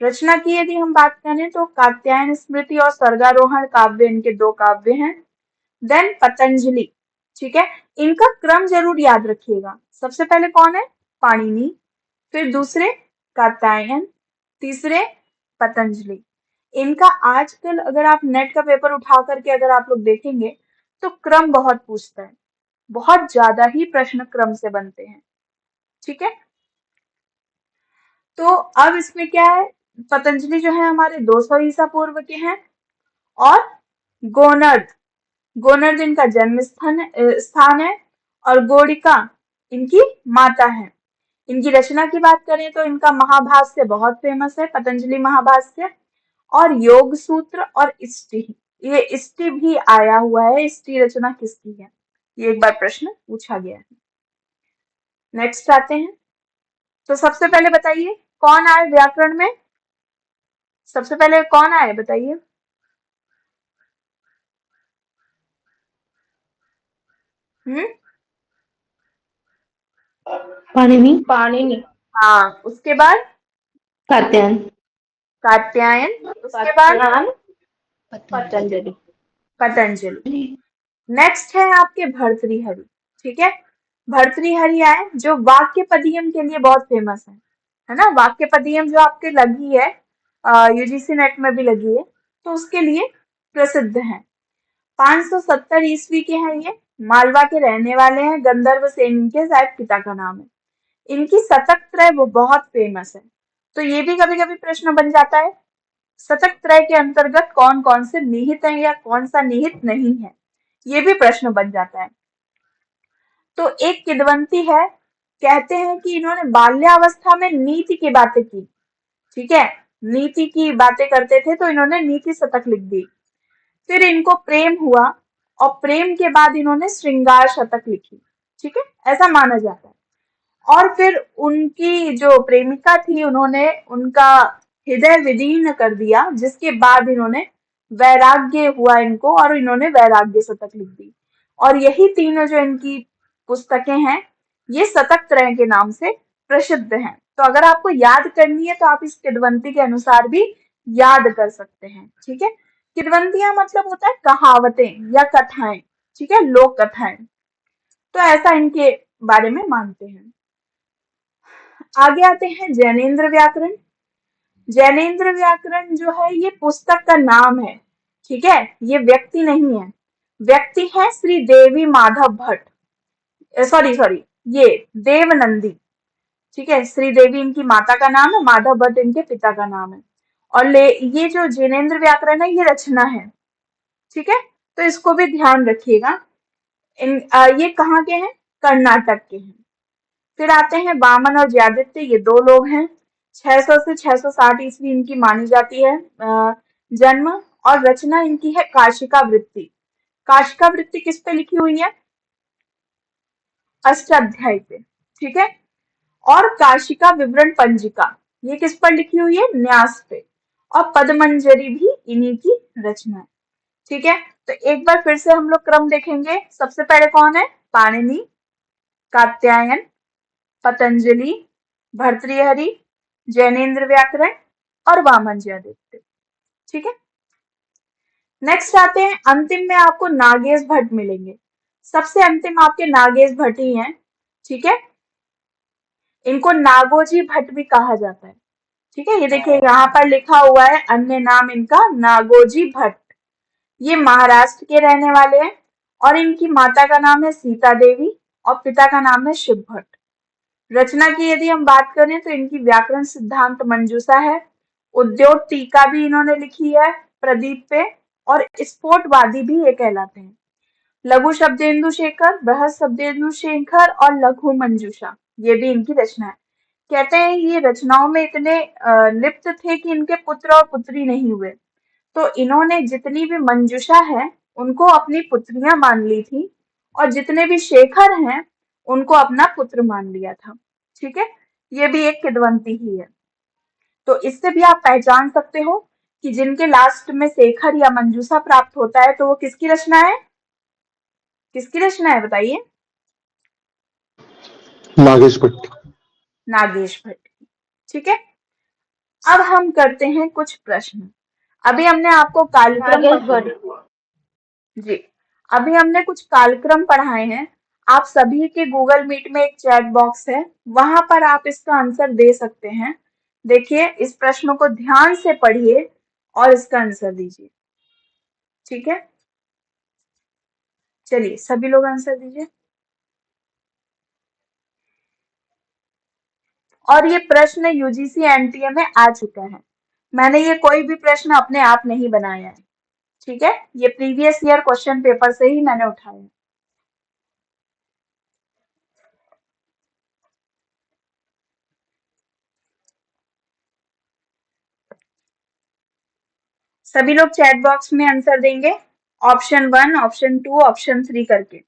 रचना की यदि हम बात करें तो कात्यायन स्मृति और स्वर्गारोहण काव्य इनके 2 काव्य हैं। देन पतंजलि, ठीक है, इनका क्रम जरूर याद रखिएगा। सबसे पहले कौन है? पाणिनि, फिर दूसरे कात्यायन, तीसरे पतंजलि। इनका आजकल अगर आप नेट का पेपर उठा करके अगर आप लोग देखेंगे तो क्रम बहुत पूछता है, बहुत ज्यादा ही प्रश्न क्रम से बनते हैं, ठीक है। तो अब इसमें क्या है, पतंजलि जो है हमारे 200 ईसा पूर्व के हैं और गोनर्द, गोनर्द इनका जन्म स्थान है और गोडिका इनकी माता है। इनकी रचना की बात करें तो इनका महाभाष्य बहुत फेमस है, पतंजलि महाभाष्य, और योग सूत्र और इष्टि, ये इष्टि भी आया हुआ है। इष्टि रचना किसकी है, ये एक बार प्रश्न पूछा गया है। नेक्स्ट आते हैं, तो सबसे पहले बताइए कौन आए व्याकरण में? सबसे पहले कौन आए बताइए? पाणिनि, पाणिनि, हाँ, उसके बाद कात्यायन, कात्यायन, उसके बाद कात्यायन, पतंजलि। पतंजलि। नेक्स्ट है आपके भर्तृहरि, ठीक है। भर्तृहरि आए जो वाक्य पदियम के लिए बहुत फेमस है ना। वाक्य पदियम जो आपके लगी है, यूजीसी नेट में भी लगी है, तो उसके लिए प्रसिद्ध है। 570 ईस्वी के हैं ये, मालवा के रहने वाले हैं, गंधर्व सेन इनके शायद पिता का नाम है। इनकी शतक त्रय वो बहुत फेमस है, तो ये भी कभी कभी प्रश्न बन जाता है, शतक त्रय के अंतर्गत कौन कौन से निहित हैं या कौन सा निहित नहीं है, ये भी प्रश्न बन जाता है। तो एक किदवंती है, कहते हैं कि इन्होंने बाल्यावस्था में नीति की बातें की, ठीक है, नीति की बातें करते थे तो इन्होंने नीति शतक लिख दी। फिर इनको प्रेम हुआ और प्रेम के बाद इन्होंने श्रृंगार शतक लिखी, ठीक है, ऐसा माना जाता है। और फिर उनकी जो प्रेमिका थी उन्होंने उनका हृदय विदीर्ण कर दिया, जिसके बाद इन्होंने वैराग्य हुआ इनको और इन्होंने वैराग्य शतक लिख दी। और यही तीनों जो इनकी पुस्तकें हैं ये शतक त्रय के नाम से प्रसिद्ध हैं। तो अगर आपको याद करनी है तो आप इस किदवंती के अनुसार भी याद कर सकते हैं, ठीक है। किदवंतियां मतलब होता है कहावतें या कथाएं, ठीक है, लोक कथाएं। तो ऐसा इनके बारे में मानते हैं। आगे आते हैं जैनेन्द्र व्याकरण। जैनेन्द्र व्याकरण जो है ये पुस्तक का नाम है, ठीक है, ये व्यक्ति नहीं है। व्यक्ति है श्री देवी माधव भट्ट, सॉरी ये देवनंदी, ठीक है, श्री देवी इनकी माता का नाम है, माधव भट्ट इनके पिता का नाम है। और ये जो जैनेन्द्र व्याकरण है ये रचना है, ठीक है, तो इसको भी ध्यान रखिएगा। ये कहाँ के हैं? कर्नाटक के हैं। फिर आते हैं वामन और ज्यादित्य, ये 2 लोग हैं। 600 से 660 ईस्वी इनकी मानी जाती है जन्म, और रचना इनकी है काशिका वृत्ति। काशिका वृत्ति किस पे लिखी हुई है? अष्टाध्यायी पे, ठीक है। और काशिका विवरण पंजिका ये किस पर लिखी हुई है? न्यास पे। और पदमंजरी भी इन्हीं की रचना है, ठीक है। तो एक बार फिर से हम लोग क्रम देखेंगे। सबसे पहले कौन है? पाणिनि, कात्यायन, पतंजलि, भर्तृहरि, जैनेन्द्र व्याकरण और वामन ज्यादित्य, ठीक है। नेक्स्ट आते हैं, अंतिम में आपको नागेश भट्ट मिलेंगे। सबसे अंतिम आपके नागेश भट्ट ही हैं, ठीक है। इनको नागोजी भट्ट भी कहा जाता है, ठीक है। ये देखिए यहाँ पर लिखा हुआ है अन्य नाम इनका नागोजी भट्ट। ये महाराष्ट्र के रहने वाले हैं और इनकी माता का नाम है सीता देवी और पिता का नाम है शिव भट्ट। रचना की यदि हम बात करें तो इनकी व्याकरण सिद्धांत मंजूषा है, उद्योग टीका भी इन्होंने लिखी है प्रदीप पे, और स्फोटवादी भी ये कहलाते हैं। लघु शब्देन्दु शेखर, बृहद शब्देन्दु शेखर और लघु मंजूषा ये भी इनकी रचना है। कहते हैं ये रचनाओं में इतने लिप्त थे कि इनके पुत्र और पुत्री नहीं हुए, तो इन्होंने जितनी भी मंजूषा है उनको अपनी पुत्रियां मान ली थी और जितने भी शेखर हैं उनको अपना पुत्र मान लिया था, ठीक है। ये भी एक किदवंती ही है। तो इससे भी आप पहचान सकते हो कि जिनके लास्ट में शेखर या मंजूषा प्राप्त होता है तो वो किसकी रचना है? किसकी रचना है बताइए? नागेश भट्ट। नागेश भट्ट, ठीक है। अब हम करते हैं कुछ प्रश्न। अभी हमने आपको कालक्रम जी, अभी हमने कुछ कालक्रम पढ़ाए हैं। आप सभी के गूगल मीट में एक चैट बॉक्स है, वहां पर आप इसका आंसर दे सकते हैं। देखिए, इस प्रश्न को ध्यान से पढ़िए और इसका आंसर दीजिए। ठीक है, चलिए सभी लोग आंसर दीजिए। और ये प्रश्न यूजीसी एनटीए में आ चुका है। मैंने ये कोई भी प्रश्न अपने आप नहीं बनाया है। ठीक है, ये प्रीवियस ईयर क्वेश्चन पेपर से ही मैंने उठाया है। सभी लोग चैट बॉक्स में आंसर देंगे, ऑप्शन 1, ऑप्शन 2, ऑप्शन 3 करके।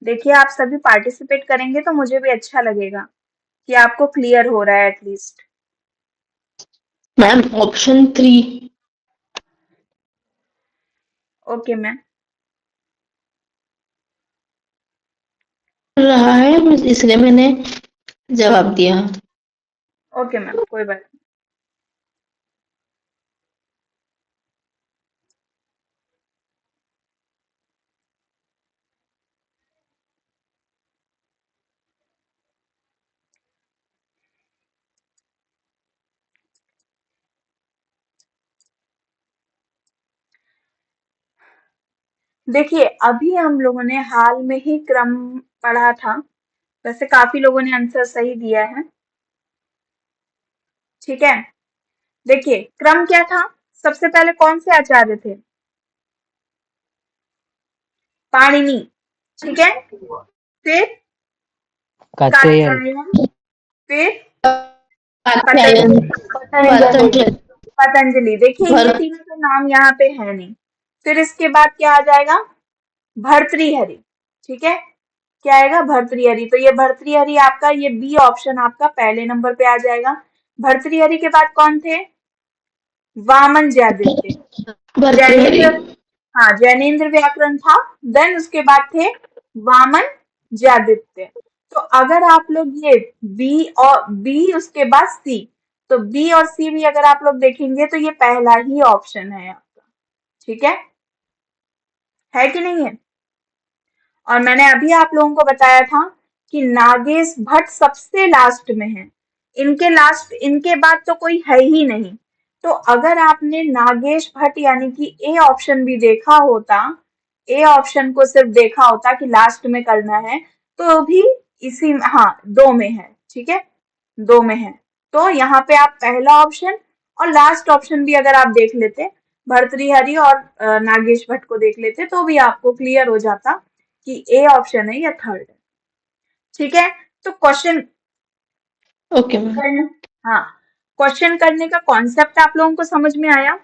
देखिए, आप सभी पार्टिसिपेट करेंगे तो मुझे भी अच्छा लगेगा कि आपको क्लियर हो रहा है at least. Ma'am option 3 okay ma'am, रहा है, इसलिए मैंने जवाब दिया। ओके मैम, कोई बात नहीं। देखिए, अभी हम लोगों ने हाल में ही क्रम पढ़ा था। वैसे काफी लोगों ने आंसर सही दिया है। ठीक है, देखिए क्रम क्या था। सबसे पहले कौन से आचार्य थे? पाणिनि। ठीक है, फिर कात्यायन, फिर कात्यायन, पतंजलि, पतंजलि। देखिए, ये भर तीनों का नाम यहाँ पे है नहीं। फिर इसके बाद क्या आ जाएगा? भर्तृहरि। ठीक है, क्या आएगा? भर्तृहरि। तो ये भर्तृहरि आपका, ये बी ऑप्शन आपका पहले नंबर पे आ जाएगा। भर्तृहरि के बाद कौन थे? वामन जयादित्य। भर्तृहरि। जैनेन्द्र, हाँ जैनेन्द्र व्याकरण था। देन उसके बाद थे वामन जयादित्य। तो अगर आप लोग ये बी उसके बाद सी, तो बी और सी भी अगर आप लोग देखेंगे तो ये पहला ही ऑप्शन है आपका। ठीक है कि नहीं है? और मैंने अभी आप लोगों को बताया था कि नागेश भट्ट सबसे लास्ट में है। इनके बाद तो कोई है ही नहीं। तो अगर आपने नागेश भट्ट यानी कि ए ऑप्शन भी देखा होता, ए ऑप्शन को सिर्फ देखा होता कि लास्ट में करना है, तो भी इसी में, हाँ 2 में है। ठीक है, 2 में है। तो यहाँ पे आप पहला ऑप्शन और लास्ट ऑप्शन भी अगर आप देख लेते, भर्तृहरि और नागेश भट्ट को देख लेते, तो भी आपको क्लियर हो जाता कि ए ऑप्शन है या थर्ड है। ठीक है, तो क्वेश्चन ओके मैम। करना, हाँ क्वेश्चन करने का कॉन्सेप्ट आप लोगों को समझ में आया?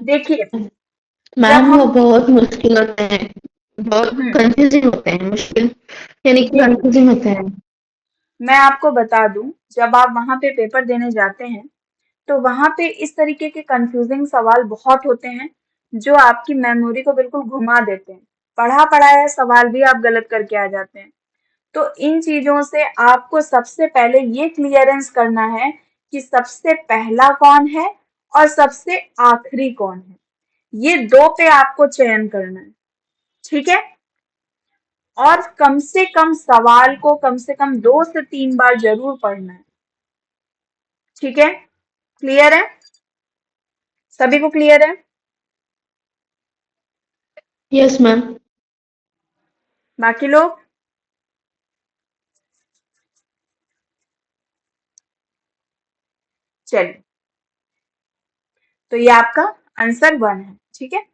देखिए, जब मैम वो हम बहुत मुश्किल होते हैं, बहुत कंफ्यूजिंग होते हैं, मुश्किल यानी कि कंफ्यूजिंग होते हैं। मैं आपको बता दूं, जब आप वहां पे पेपर देने जाते हैं तो वहां पे इस तरीके के कंफ्यूजिंग सवाल बहुत होते हैं जो आपकी मेमोरी को बिल्कुल घुमा देते हैं। पढ़ा पढ़ाया सवाल भी आप गलत करके आ जाते हैं। तो इन चीजों से आपको सबसे पहले ये क्लियरेंस करना है कि सबसे पहला कौन है और सबसे आखिरी कौन है। ये 2 पे आपको चयन करना है। ठीक है, और कम से कम सवाल को कम से कम 2 से 3 बार जरूर पढ़ना है। ठीक है, क्लियर है? सभी को क्लियर है? Yes ma'am. बाकी लोग? चलिए, तो ये आपका आंसर 1 है। ठीक है,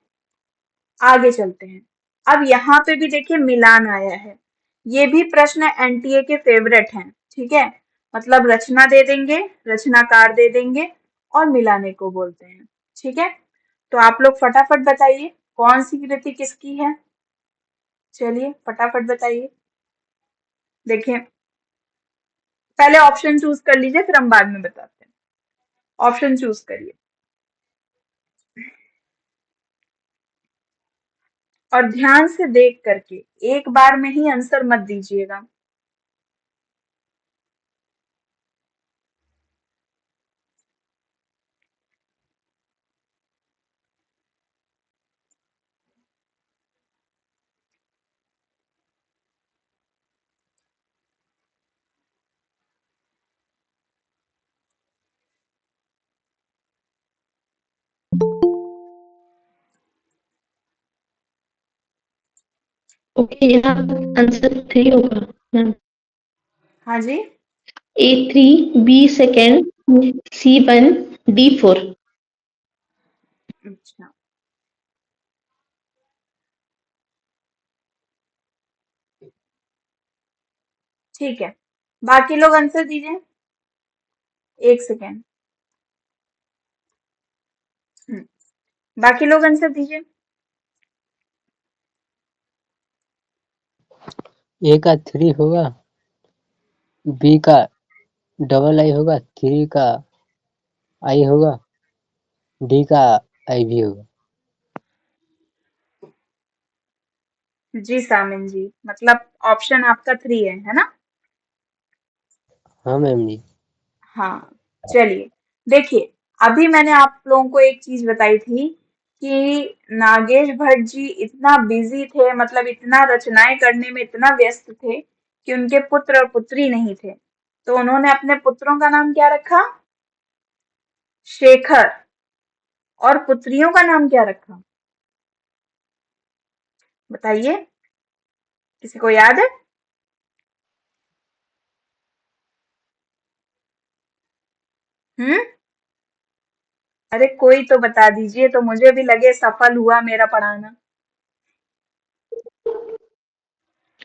आगे चलते हैं। अब यहाँ पे भी देखिए मिलान आया है। ये भी प्रश्न एनटीए के फेवरेट हैं। ठीक है, मतलब रचना दे देंगे, रचनाकार दे देंगे और मिलाने को बोलते हैं। ठीक है, तो आप लोग फटाफट बताइए कौन सी कृति किसकी है। चलिए फटाफट बताइए। देखिए, पहले ऑप्शन चूज कर लीजिए, फिर हम बाद में बताते हैं। ऑप्शन चूज करिए और ध्यान से देख करके एक बार में ही आंसर मत दीजिएगा। ओके, यहाँ आंसर 3 होगा मैम। हाँ जी, A3, B2, C1, D4। अच्छा, ठीक है। बाकी लोग आंसर दीजिए। 1 सेकेंड। बाकी लोग आंसर दीजिए। ए का 3 होगा, बी का डबल आई होगा, 3 का आई होगा, डी का आई भी होगा। जी सामिन जी, मतलब ऑप्शन आपका 3 है ना? हाँ मैम जी। हाँ, चलिए। देखिए, अभी मैंने आप लोगों को एक चीज बताई थी कि नागेश भट्ट जी इतना बिजी थे, मतलब इतना रचनाएं करने में इतना व्यस्त थे कि उनके पुत्र और पुत्री नहीं थे। तो उन्होंने अपने पुत्रों का नाम क्या रखा? शेखर। और पुत्रियों का नाम क्या रखा? बताइए, किसी को याद है? हम्म? अरे कोई तो बता दीजिए, तो मुझे भी लगे सफल हुआ मेरा पढ़ाना।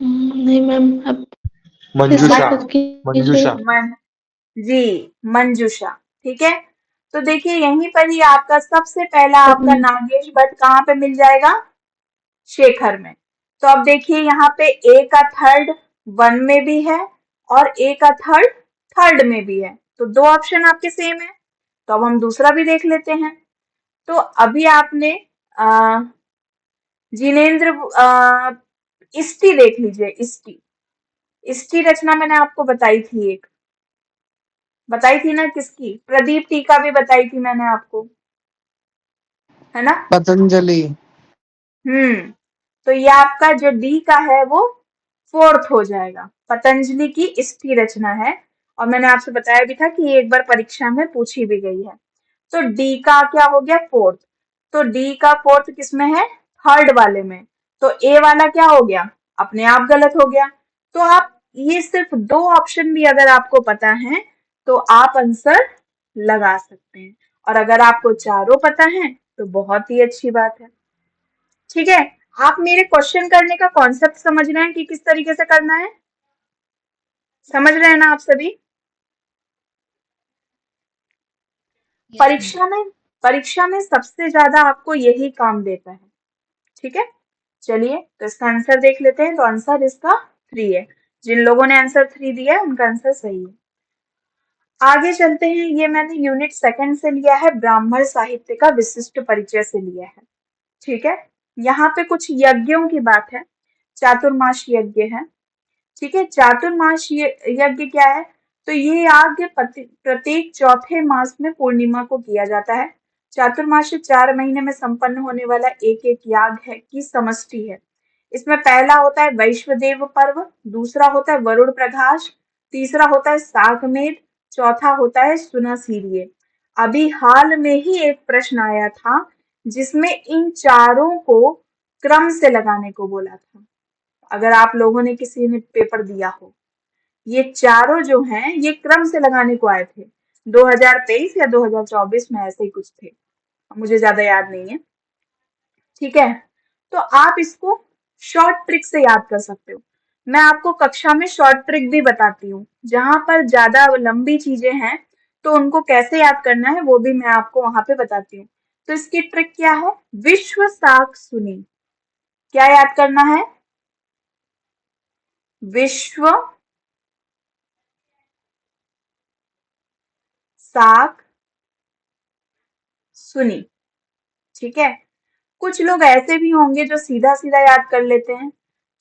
नहीं मैम, अब मंजूषा। कीजिए। मंजूषा। मन जी, मंजूषा। ठीक है, तो देखिए यहीं पर ही आपका सबसे पहला आपका नागेश भट्ट कहाँ पे मिल जाएगा? शेखर में। तो अब देखिए यहाँ पे ए का थर्ड 1 में भी है और ए का थर्ड थर्ड में भी है, तो 2 ऑप्शन आपके सेम है। तो अब हम दूसरा भी देख लेते हैं। तो अभी आपने जिनेंद्र इष्टि देख लीजिए। इष्टि, इष्टि रचना मैंने आपको बताई थी, एक बताई थी ना, किसकी? प्रदीप टीका भी बताई थी मैंने आपको, है ना? पतंजलि। तो ये आपका जो डी का है वो 4th हो जाएगा। पतंजलि की इष्टि रचना है और मैंने आपसे बताया भी था कि ये एक बार परीक्षा में पूछी भी गई है। तो डी का क्या हो गया? 4th। तो डी का 4th किसमें है? थर्ड वाले में। तो ए वाला क्या हो गया? अपने आप गलत हो गया। तो आप ये सिर्फ 2 ऑप्शन भी अगर आपको पता है तो आप आंसर लगा सकते हैं, और अगर आपको चारों पता है तो बहुत ही अच्छी बात है। ठीक है, आप मेरे क्वेश्चन करने का कॉन्सेप्ट समझ रहे हैं कि किस तरीके से करना है? समझ रहे हैं ना आप सभी? परीक्षा में सबसे ज्यादा आपको यही काम देता है। ठीक है, चलिए तो इसका आंसर देख लेते हैं। तो आंसर इसका 3 है। जिन लोगों ने आंसर 3 दिया है उनका आंसर सही है। आगे चलते हैं। ये मैंने यूनिट 2 से लिया है, ब्राह्मण साहित्य का विशिष्ट परिचय से लिया है। ठीक है, यहाँ पे कुछ यज्ञों की बात है। चातुर्मास यज्ञ है। ठीक है, चातुर्मास यज्ञ क्या है? तो ये यज्ञ प्रत्येक चौथे मास में पूर्णिमा को किया जाता है। चातुर्मास 4 महीने में संपन्न होने वाला एक एक याग है की समष्टि है। इसमें पहला होता है वैश्वदेव पर्व, दूसरा होता है वरुण प्रकाश, तीसरा होता है शाकमेध, चौथा होता है सुनासीरिये। अभी हाल में ही एक प्रश्न आया था जिसमें इन चारों को क्रम से लगाने को बोला था। अगर आप लोगों ने किसी ने पेपर दिया हो, ये चारों जो हैं ये क्रम से लगाने को आए थे। 2023 या 2024 में ऐसे ही कुछ थे, मुझे ज्यादा याद नहीं है। ठीक है, तो आप इसको शॉर्ट ट्रिक से याद कर सकते हो। मैं आपको कक्षा में शॉर्ट ट्रिक भी बताती हूँ, जहां पर ज्यादा लंबी चीजें हैं तो उनको कैसे याद करना है वो भी मैं आपको वहां पे बताती हूँ। तो इसकी ट्रिक क्या है? विश्व साख सुनी, क्या याद करना है? विश्व साक, सुनी। ठीक है, कुछ लोग ऐसे भी होंगे जो सीधा सीधा याद कर लेते हैं,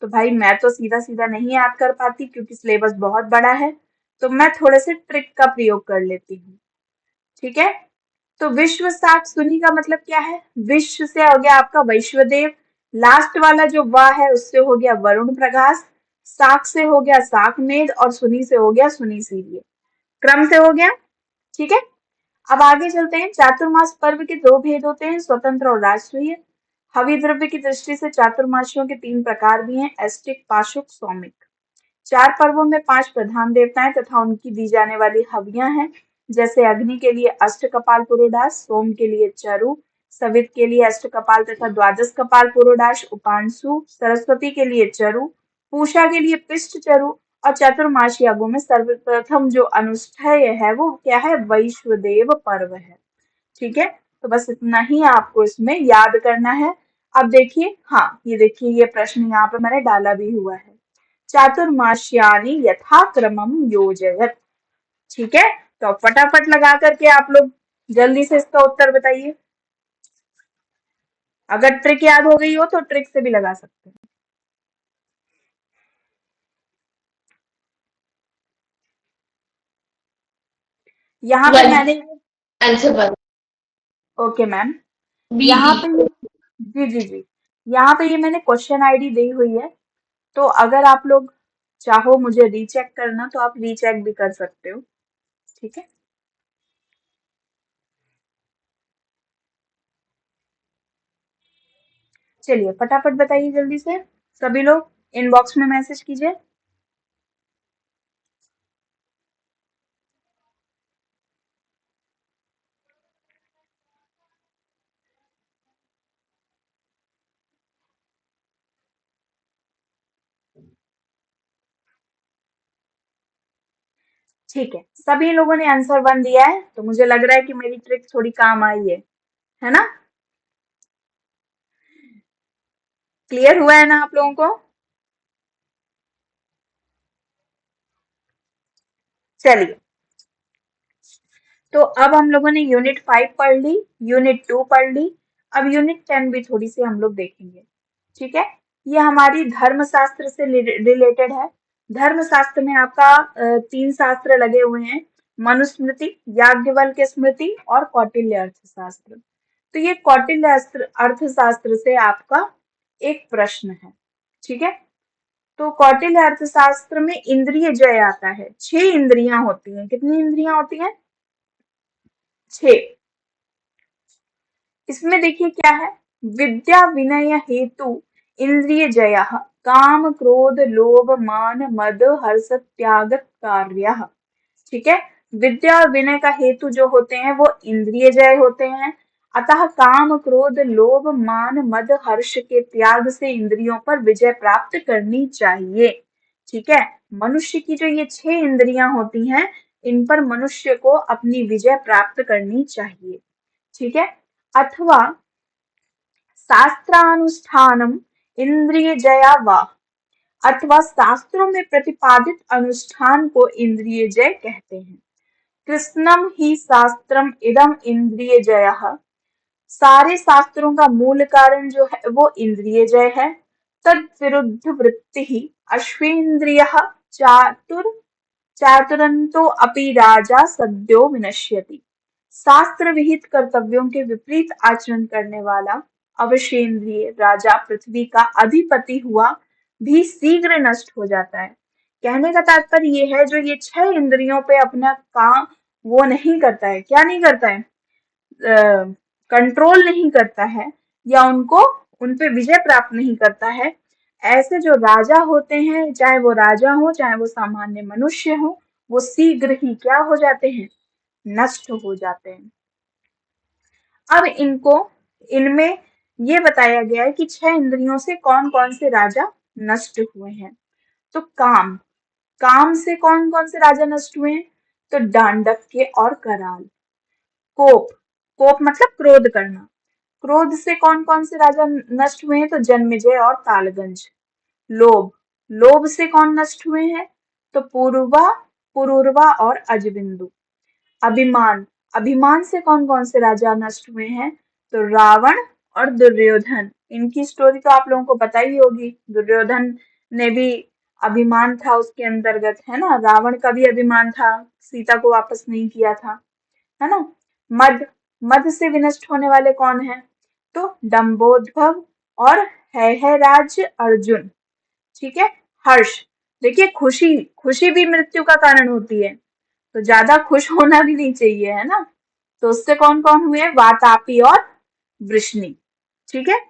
तो भाई मैं तो सीधा सीधा नहीं याद कर पाती क्योंकि सिलेबस बहुत बड़ा है, तो मैं थोड़े से ट्रिक का प्रयोग कर लेती हूँ। ठीक है, तो विश्व साक सुनी का मतलब क्या है? विश्व से हो गया आपका वैश्वदेव, लास्ट वाला जो वा है उससे हो गया वरुण प्रकाश, साक से हो गया साकमेध और सुनी से हो गया सुनी सीरिये। क्रम से हो गया। ठीक है, अब आगे चलते हैं। चातुर्मास पर्व के दो भेद होते हैं, स्वतंत्र और राष्ट्रीय। हवि द्रव्य की दृष्टि से चातुर्मासियों के 3 प्रकार भी हैं, ऐष्टिक, पाशुक, सौमिक। 4 पर्वों में 5 प्रधान देवताएं तथा उनकी दी जाने वाली हवियां हैं, जैसे अग्नि के लिए अष्टकपाल पुरोडास, सोम के लिए चरु, सवित के लिए अष्टकपाल तथा द्वादश कपाल पुरोडाश उपांशु, सरस्वती के लिए चरु, पूषा के लिए पिष्ट चरु और चतुर्मास यागों में सर्वप्रथम जो अनुष्ठेय है वो क्या है? वैश्वदेव पर्व है। ठीक है, तो बस इतना ही आपको इसमें याद करना है। अब देखिए, हाँ ये देखिए, ये प्रश्न यहाँ पे मैंने डाला भी हुआ है, चातुर्मास्यानि यथाक्रमम योजयत। ठीक है, तो फटाफट लगा करके आप लोग जल्दी से इसका उत्तर बताइए। अगर ट्रिक याद हो गई हो तो ट्रिक से भी लगा सकते हैं। यहाँ पे One. मैंने आंसर 1 ओके मैम, बी यहाँ बी पे जी जी जी, यहाँ पे ये मैंने क्वेश्चन आईडी दी हुई है, तो अगर आप लोग चाहो मुझे रीचेक करना तो आप रीचेक भी कर सकते हो। ठीक है, चलिए फटाफट बताइए जल्दी से सभी लोग, इनबॉक्स में मैसेज कीजिए। ठीक है, सभी लोगों ने आंसर 1 दिया है, तो मुझे लग रहा है कि मेरी ट्रिक थोड़ी काम आई है ना? क्लियर हुआ है ना आप लोगों को? चलिए, तो अब हम लोगों ने यूनिट 5 पढ़ ली, यूनिट 2 पढ़ ली, अब यूनिट 10 भी थोड़ी सी हम लोग देखेंगे। ठीक है, ये हमारी धर्मशास्त्र से रिलेटेड है। धर्मशास्त्र में आपका 3 शास्त्र लगे हुए हैं, मनुस्मृति, याज्ञवल्क्य स्मृति और कौटिल्य अर्थशास्त्र। तो ये कौटिल्य अर्थशास्त्र से आपका एक प्रश्न है। ठीक है, तो कौटिल्य अर्थशास्त्र में इंद्रिय जय आता है। 6 इंद्रियां होती हैं। कितनी इंद्रियां होती हैं? 6। इसमें देखिए क्या है, विद्या विनय हेतु इंद्रिय जय काम क्रोध लोभ मान मद हर्ष त्याग कार्य। ठीक है, विद्या और विनय का हेतु जो होते हैं वो इंद्रिय जय होते हैं, अतः काम क्रोध लोभ मान मद हर्ष के त्याग से इंद्रियों पर विजय प्राप्त करनी चाहिए। ठीक है, मनुष्य की जो ये 6 इंद्रियां होती हैं, इन पर मनुष्य को अपनी विजय प्राप्त करनी चाहिए। ठीक है, अथवा शास्त्रानुष्ठानम इंद्रिय जया वा, अथवा शास्त्रों में प्रतिपादित अनुष्ठान को इंद्रिय जय कहते हैं। कृष्णम ही शास्त्रम इदम इंद्रिय जयः, सारे शास्त्रों का मूल कारण जो है वो इंद्रिय जय है। तद विरुद्ध वृत्ति ही अश्वेन्द्रियः चातुरंतो अपि राजा सद्यो विनश्यति, शास्त्र विहित कर्तव्यों के विपरीत आचरण करने वाला अवशेन्द्रिय राजा पृथ्वी का अधिपति हुआ भी शीघ्र नष्ट हो जाता है। कहने का तात्पर्य ये है, जो ये 6 इंद्रियों पे अपना काम वो नहीं करता है, क्या नहीं करता है, कंट्रोल नहीं करता है या उनको उन पे विजय प्राप्त नहीं करता है, ऐसे जो राजा होते हैं, चाहे वो राजा हो चाहे वो सामान्य मनुष्य हो, वो शीघ्र ही क्या हो जाते हैं, नष्ट हो जाते हैं। अब इनमें ये बताया गया है कि 6 इंद्रियों से कौन कौन से राजा नष्ट हुए हैं। तो काम से कौन कौन से राजा नष्ट हुए हैं? तो डांडक्य और कराल। कोप मतलब क्रोध करना, क्रोध से कौन कौन से राजा नष्ट हुए हैं? तो जन्मेजय और तालगंज। लोभ से कौन नष्ट हुए हैं? तो पुरुरवा और अजबिंदु। अभिमान, अभिमान से कौन कौन से राजा नष्ट हुए हैं? तो रावण और दुर्योधन। इनकी स्टोरी तो आप लोगों को पता ही होगी। दुर्योधन ने भी अभिमान था उसके अंतर्गत, है ना। रावण का भी अभिमान था, सीता को वापस नहीं किया था, है ना। मद, मद से विनष्ट होने वाले कौन हैं? तो डंबोद्भव और है राज अर्जुन। ठीक है। हर्ष, देखिए खुशी, खुशी भी मृत्यु का कारण होती है, तो ज्यादा खुश होना भी नहीं चाहिए, है ना। तो उससे कौन कौन हुए? वातापी और वृष्णि। ठीक है।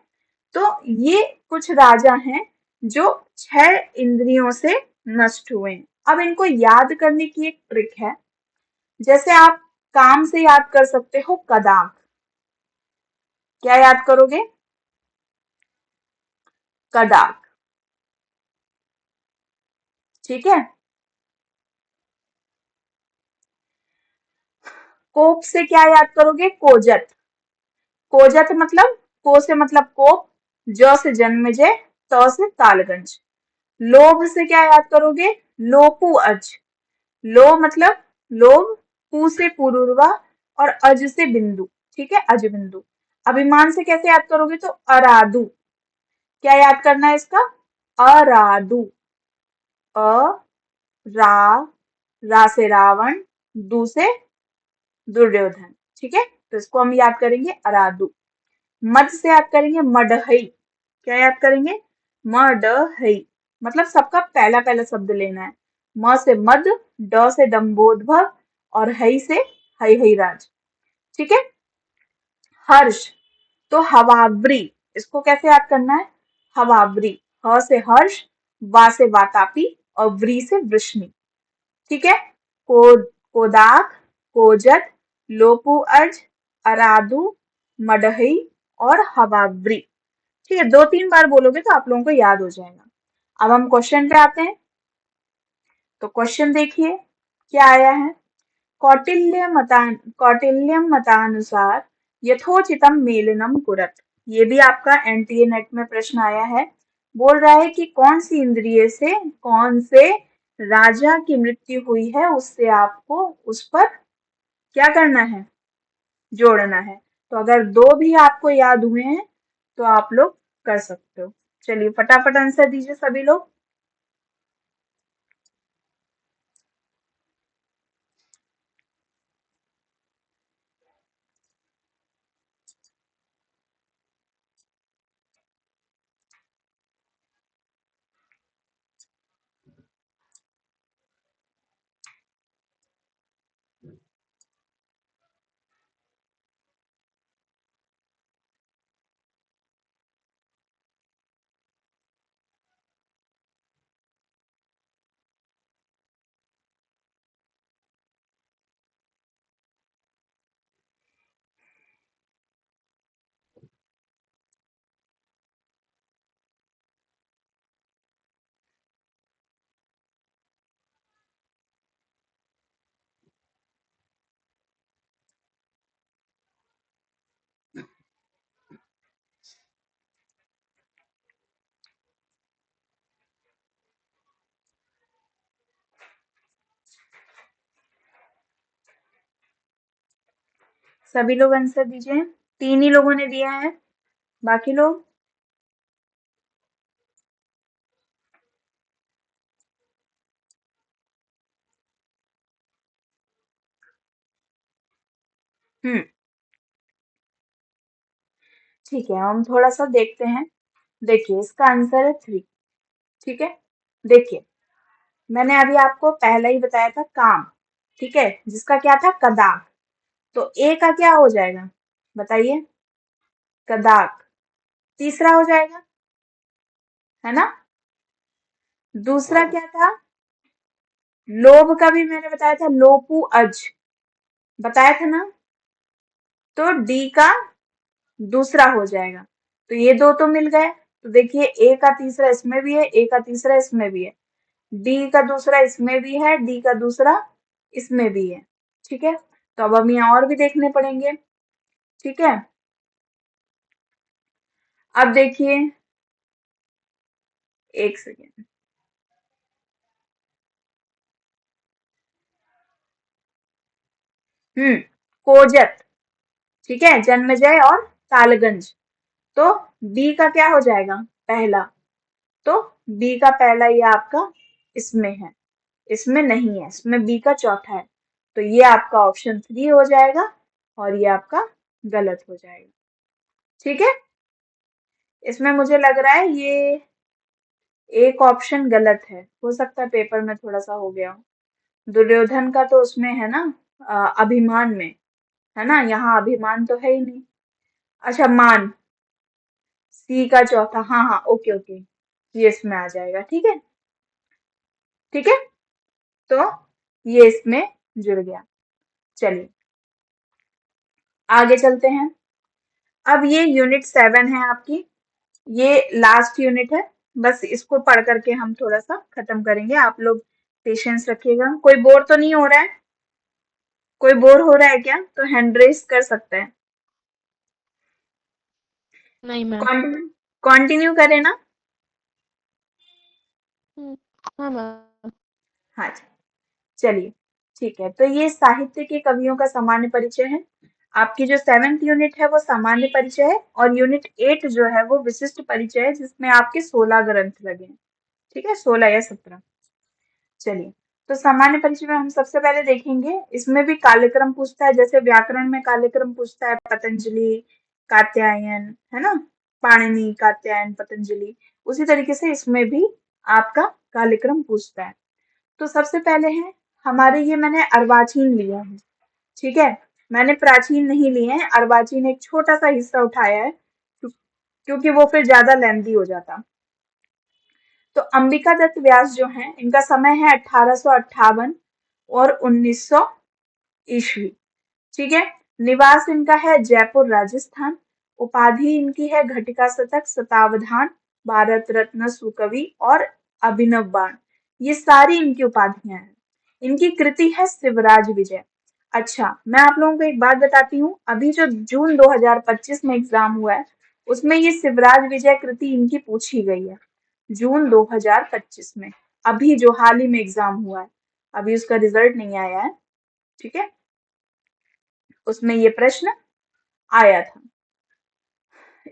तो ये कुछ राजा हैं जो 6 इंद्रियों से नष्ट हुए हैं। अब इनको याद करने की एक ट्रिक है। जैसे आप काम से याद कर सकते हो कदाक, क्या याद करोगे? कदाक। ठीक है। कोप से क्या याद करोगे? कोजत। कोजत मतलब, को से मतलब कोप, ज से जन्मेजय, त से तालगंज। लोभ से क्या याद करोगे? लोपू अज। लो मतलब लोभ, पू से पुरूरवा और अज से बिंदु। ठीक है, अज बिंदु। अभिमान से कैसे याद करोगे? तो अरादु। क्या याद करना है इसका? अरादु। अ, रा, रा से रावण, दू से दुर्योधन। ठीक है, तो इसको हम याद करेंगे अरादु। मद से याद करेंगे मडहई। क्या याद करेंगे? मडहई, मतलब सबका पहला पहला शब्द लेना है। म से मद, ड से डम्बोद्भव और हई से हई हई राज। ठीक है। हर्ष, तो हवाब्री, इसको कैसे याद करना है? हवाब्री, ह से हर्ष, वा से वातापी और व्री से वृष्णि। ठीक है। कोदाक, कोजत, लोपुअज, अरादू, मडहई और हवाब्री। ठीक है, 2-3 बार बोलोगे तो आप लोगों को याद हो जाएगा। अब हम क्वेश्चन पे आते हैं। तो क्वेश्चन देखिए क्या आया है। कौटिल्यम मतानुसार यथोचितम मेलनम कुरत। ये भी आपका एनटीए नेट में प्रश्न आया है। बोल रहा है कि कौन सी इंद्रिय से कौन से राजा की मृत्यु हुई है, उससे आपको उस पर क्या करना है? जोड़ना है। तो अगर 2 भी आपको याद हुए हैं तो आप लोग कर सकते हो। चलिए फटाफट आंसर दीजिए सभी लोग। सभी लोग आंसर दीजिए। 3 ही लोगों ने दिया है, बाकी लोग? हम्म, ठीक है, हम थोड़ा सा देखते हैं। देखिए इसका आंसर है 3। ठीक है। देखिए मैंने अभी आपको पहला ही बताया था काम, ठीक है, जिसका क्या था? कदाक। तो ए का क्या हो जाएगा बताइए? कदाक। तीसरा हो जाएगा, है ना। दूसरा क्या था? लोभ का भी मैंने बताया था, लोपू अज बताया था ना। तो डी का दूसरा हो जाएगा। तो ये 2 तो मिल गए। तो देखिए ए का तीसरा इसमें भी है, ए का तीसरा इसमें भी है, डी का दूसरा इसमें भी है, डी का दूसरा इसमें भी है। ठीक है। तो अब हम यहाँ और भी देखने पड़ेंगे। ठीक है। अब देखिए, एक सेकेंड। कोजत, ठीक है, जन्मजय और तालगंज। तो बी का क्या हो जाएगा, पहला। तो बी का पहला ये आपका इसमें है, इसमें नहीं है, इसमें बी का चौथा है। तो ये आपका ऑप्शन 3 हो जाएगा और ये आपका गलत हो जाएगा। ठीक है, इसमें मुझे लग रहा है ये एक ऑप्शन गलत है, हो सकता है पेपर में थोड़ा सा हो गया हो। दुर्योधन का तो उसमें है ना, अभिमान में है ना, यहाँ अभिमान तो है ही नहीं। अच्छा, मान, सी का चौथा, हाँ हाँ, ओके ओके, ये इसमें आ जाएगा। ठीक है, ठीक है, तो ये इसमें जुड़ गया। चलिए आगे चलते हैं। अब ये यूनिट 7 है आपकी, ये लास्ट यूनिट है। बस इसको पढ़ करके हम थोड़ा सा खत्म करेंगे, आप लोग पेशेंस रखिएगा। कोई बोर तो नहीं हो रहा है? कोई बोर हो रहा है क्या? तो हैंड रेस कर सकते हैं। नहीं मैम। कंटिन्यू करें ना? हाँ मैम। हाँ जी, चलिए ठीक है। तो ये साहित्य के कवियों का सामान्य परिचय है। आपकी जो 7th यूनिट है वो सामान्य परिचय है, और यूनिट 8 जो है वो विशिष्ट परिचय है, जिसमें आपके 16 ग्रंथ लगे हैं। ठीक है, 16 या 17। चलिए, तो सामान्य परिचय में हम सबसे पहले देखेंगे, इसमें भी कालक्रम पूछता है। जैसे व्याकरण में कालक्रम पूछता है, पतंजलि, कात्यायन, है ना, पाणिनि, कात्यायन, पतंजलि, उसी तरीके से इसमें भी आपका कालक्रम पूछता है। तो सबसे पहले है हमारे, ये मैंने अर्वाचीन लिया है। ठीक है, मैंने प्राचीन नहीं लिए हैं, अर्वाचीन एक छोटा सा हिस्सा उठाया है, क्योंकि वो फिर ज्यादा लेंथी हो जाता। तो अंबिका दत्त व्यास जो हैं, इनका समय है 1858 और 1900 ईस्वी। ठीक है, निवास इनका है जयपुर राजस्थान। उपाधि इनकी है घटिका शतक, शतावधान, भारत रत्न, सुकवि और अभिनव बाण। ये सारी इनकी उपाधियां हैं। इनकी कृति है शिवराज विजय। अच्छा, मैं आप लोगों को एक बात बताती हूँ, अभी जो जून 2025 में एग्जाम हुआ है, उसमें ये शिवराज विजय कृति इनकी पूछी गई है। जून 2025 में, अभी जो हाल ही में एग्जाम हुआ है, अभी उसका रिजल्ट नहीं आया है। ठीक है, उसमें ये प्रश्न आया था।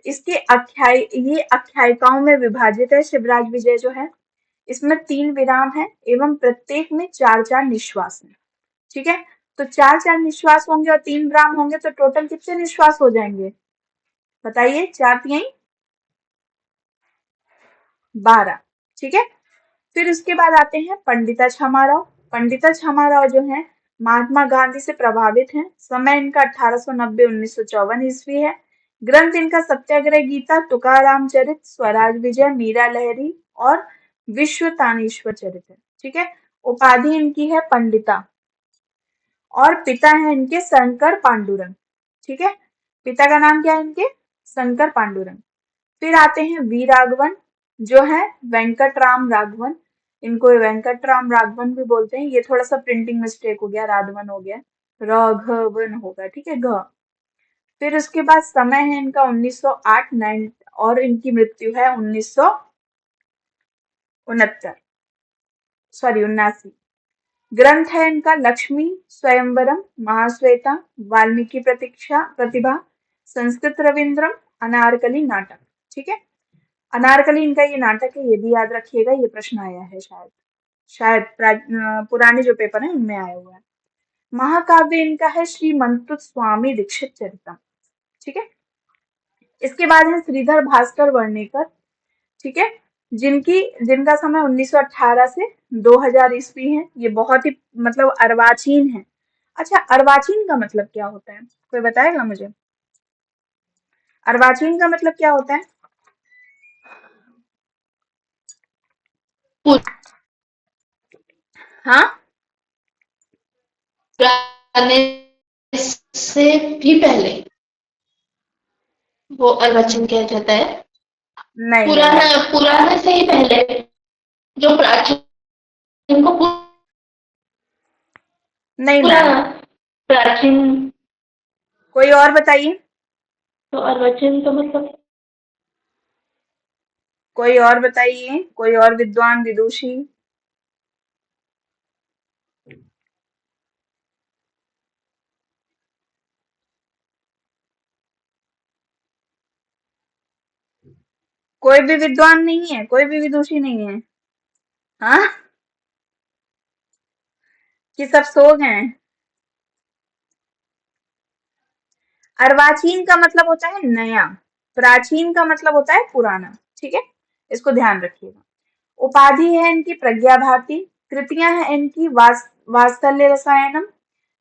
इसके ये आख्यायिकाओं में विभाजित है। शिवराज विजय जो है, इसमें 3 विराम है एवं प्रत्येक में 4-4 निश्वास है। ठीक है, तो 4-4 निश्वास होंगे और 3 विराम होंगे, तो टोटल कितने निश्वास हो जाएंगे बताइए? 4×3 12। ठीक है, फिर उसके बाद आते हैं पंडिता छमाराव। पंडिता छमाराव जो है, महात्मा गांधी से प्रभावित हैं। समय इनका 1890-1954 ईस्वी है। ग्रंथ इनका सत्याग्रह गीता, तुकाराम चरित, स्वराज विजय, मीरा लहरी और विश्व तानेश्वर चरित है। ठीक है, उपाधि इनकी है पंडिता, और पिता है इनके शंकर पांडुरंग। ठीक है, पिता का नाम क्या है इनके? शंकर पांडुरंग। फिर आते हैं वी राघवन, जो है वेंकटराम राघवन। इनको वेंकटराम राघवन भी बोलते हैं। ये थोड़ा सा प्रिंटिंग मिस्टेक हो गया, राघवन हो गया, राघवन होगा। ठीक है, घ। फिर उसके बाद समय है इनका 1908 9, और इनकी मृत्यु है 1969, सॉरी 79। ग्रंथ है इनका लक्ष्मी स्वयंवरम, महाश्वेता, वाल्मीकि प्रतीक्षा प्रतिभा, संस्कृत रविंद्रम, अनारकली नाटक। ठीक है, अनारकली इनका ये नाटक है, ये भी याद रखिएगा, ये प्रश्न आया है शायद पुराने जो पेपर है उनमें आया हुआ है। महाकाव्य इनका है श्री मंतुत स्वामी दीक्षित चरितम। ठीक है, इसके बाद है श्रीधर भास्कर वर्णेकर। ठीक है, जिनका समय 1918 से 2000 ईस्वी है। ये बहुत ही मतलब अर्वाचीन है। अच्छा, अर्वाचीन का मतलब क्या होता है? कोई बताएगा मुझे? अर्वाचीन का मतलब क्या होता है? हाँ, पुराने से भी पहले वो अर्वाचीन किया जाता है। नहीं नहीं नहीं पुराने से ही पहले जो प्राचीन को नहीं मैम, प्राचीन। कोई और बताइए। तो अर्वाचीन का मतलब कोई और बताइए, कोई और विद्वान विदुषी। कोई भी विद्वान नहीं है, कोई भी विदुषी नहीं है। हाँ, कि सब सो गए हैं? अर्वाचीन का मतलब होता है नया, प्राचीन का मतलब होता है पुराना। ठीक है, इसको ध्यान रखिएगा। उपाधि है इनकी प्रज्ञा भारती, कृतियां हैं इनकी वात्सल्य रसायनम,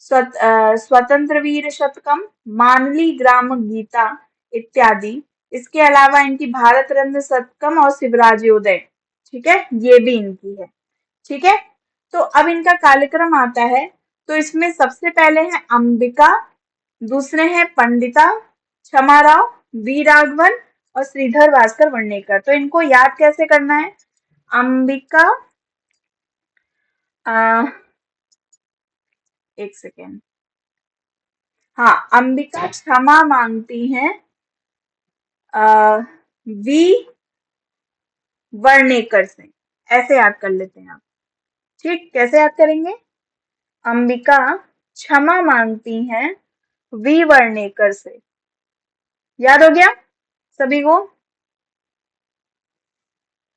स्वतंत्र वीर शतकम, मानली ग्राम गीता इत्यादि। इसके अलावा इनकी भारत रत्न शतकम और शिवराज्योदय। ठीक है, ये भी इनकी है। ठीक है, तो अब इनका कार्यक्रम आता है। तो इसमें सबसे पहले है अंबिका, दूसरे हैं पंडिता, क्षमाराव, वी राघवन और श्रीधर भास्कर वर्णेकर। तो इनको याद कैसे करना है? अंबिका, एक सेकेंड, हाँ, अंबिका क्षमा मांगती हैं वी वर्णेकर से, ऐसे याद कर लेते हैं आप। ठीक, कैसे याद करेंगे? अंबिका क्षमा मांगती हैं वी वर्णेकर से। याद हो गया सभी को?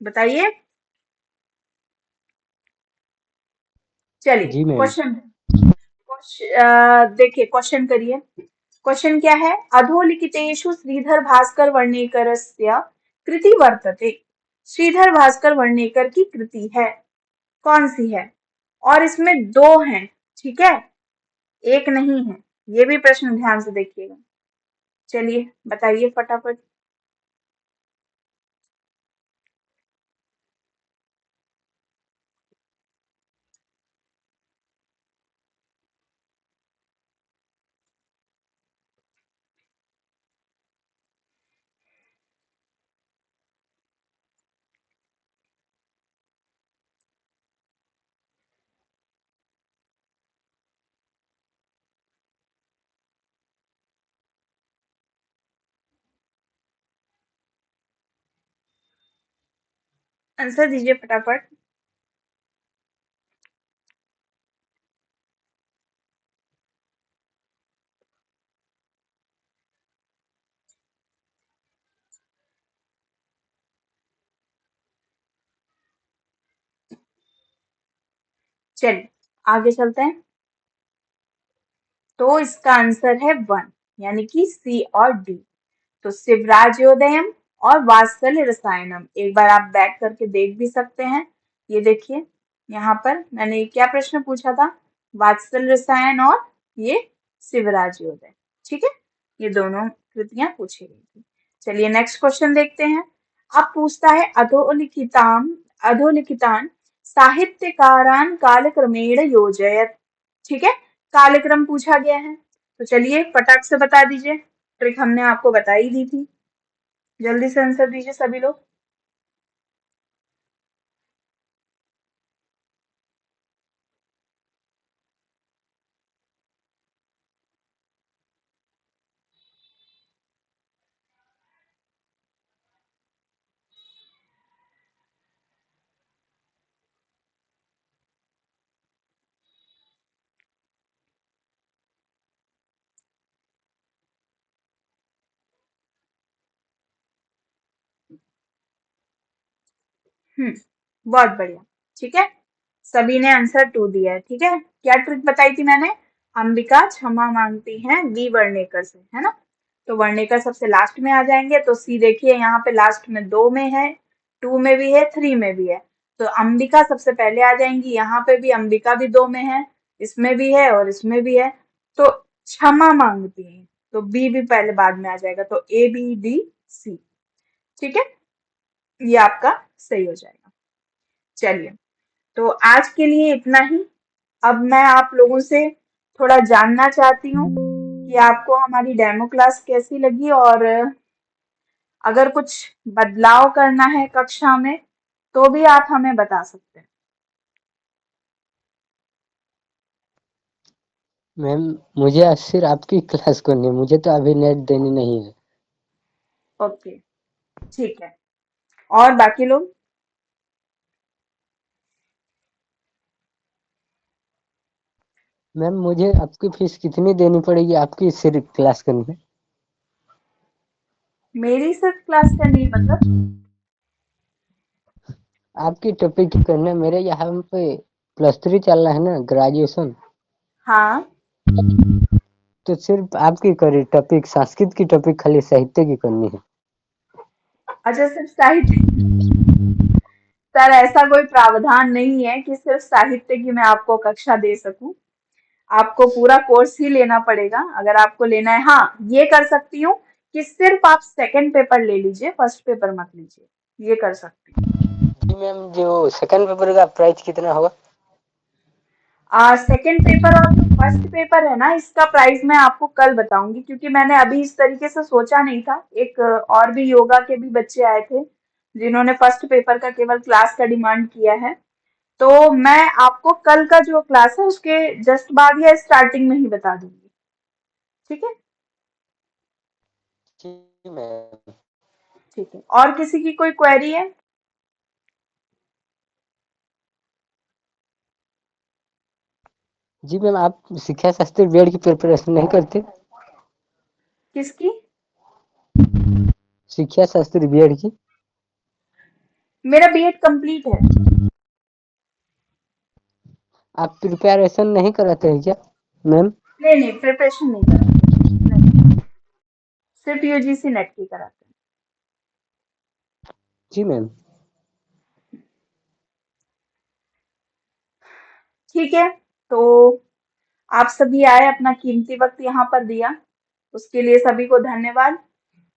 बताइए। चलिए जी मैम। क्वेश्चन, देखिए क्वेश्चन करिए। क्वेश्चन क्या है? अधोलिखितेषु श्रीधर भास्कर वर्णेकरस्य कृति वर्तते। श्रीधर भास्कर वर्णेकर की कृति है, कौन सी है? और इसमें दो हैं, ठीक है, एक नहीं है। ये भी प्रश्न ध्यान से देखिएगा। चलिए बताइए फटाफट। आंसर दीजिए फटाफट। चलिए आगे चलते हैं। तो इसका आंसर है 1, यानी कि सी और डी। तो शिवराज्योदयम और वात्सल्य रसायनम, एक बार आप बैक करके देख भी सकते हैं। ये देखिए, यहाँ पर मैंने क्या प्रश्न पूछा था? वात्सल्य रसायन और ये शिवराज्योदय। ठीक है, ये दोनों कृतियां पूछी गई थी। चलिए नेक्स्ट क्वेश्चन देखते हैं। अब पूछता है अधोलिखितान साहित्यकारान कालक्रमेण योजयत। ठीक है, कालक्रम पूछा गया है। तो चलिए फटाक से बता दीजिए, ट्रिक हमने आपको बता ही दी थी। जल्दी से आंसर दीजिए सभी लोग। बहुत बढ़िया। ठीक है, सभी ने आंसर 2 दिया है। ठीक है, क्या ट्रिक बताई थी मैंने? अंबिका क्षमा मांगती हैं वी वर्णेकर से, है ना? तो वर्णेकर सबसे लास्ट में आ जाएंगे। तो सी देखिए, यहाँ पे लास्ट में 2 में है, 2 में भी है, 3 में भी है। तो अंबिका सबसे पहले आ जाएंगी। यहाँ पे भी अंबिका भी 2 में है, इसमें भी है और इसमें भी है। तो क्षमा मांगती है, तो बी भी पहले बाद में आ जाएगा। तो ए बी डी सी। ठीक है, ये आपका सही हो जाएगा। चलिए, तो आज के लिए इतना ही। अब मैं आप लोगों से थोड़ा जानना चाहती हूँ कि आपको हमारी डेमो क्लास कैसी लगी, और अगर कुछ बदलाव करना है कक्षा में तो भी आप हमें बता सकते हैं। मैम मुझे आज सिर्फ आपकी क्लास करनी है, मुझे तो अभी नेट देनी नहीं है। ओके, ठीक है। और बाकी लोग? मैम मुझे आपकी फीस कितनी देनी पड़ेगी आपकी सिर्फ क्लास करने में? मेरी सिर्फ क्लास करनी है मतलब? आपकी टॉपिक करना मेरे यहाँ पे +3 चल रहा है ना, ग्रेजुएशन। हाँ, तो सिर्फ आपकी करी टॉपिक, संस्कृत की टॉपिक खाली साहित्य की करनी है। अच्छा सिर्फ साहित्य। सर ऐसा कोई प्रावधान नहीं है कि सिर्फ साहित्य की मैं आपको कक्षा दे सकूं। आपको पूरा कोर्स ही लेना पड़ेगा अगर आपको लेना है। हाँ, ये कर सकती हूँ कि सिर्फ आप सेकंड पेपर ले लीजिए, फर्स्ट पेपर मत लीजिए, ये कर सकती हूँ। जी मैम, जो सेकंड पेपर का प्राइस कितना होगा? सेकंड पेपर और जो फर्स्ट पेपर है ना, इसका प्राइस मैं आपको कल बताऊंगी, क्योंकि मैंने अभी इस तरीके से सोचा नहीं था। एक और भी योगा के भी बच्चे आए थे जिन्होंने फर्स्ट पेपर का केवल क्लास का डिमांड किया है। तो मैं आपको कल का जो क्लास है उसके जस्ट बाद या स्टार्टिंग में ही बता दूंगी, ठीक है? जी मैम। ठीक है, और किसी की कोई क्वेरी है? जी मैम, आप शिक्षा शास्त्री बीएड की प्रिपरेशन नहीं करते? किसकी? शिक्षा शास्त्री बीएड की? मेरा बीएड कंप्लीट है। आप प्रिपरेशन नहीं कराते हैं क्या मैम? नहीं नहीं, प्रिपरेशन नहीं कराते, नहीं, सिर्फ यूजीसी नेट की कराते हैं। जी मैम। ठीक है, तो आप सभी आए, अपना कीमती वक्त यहाँ पर दिया, उसके लिए सभी को धन्यवाद।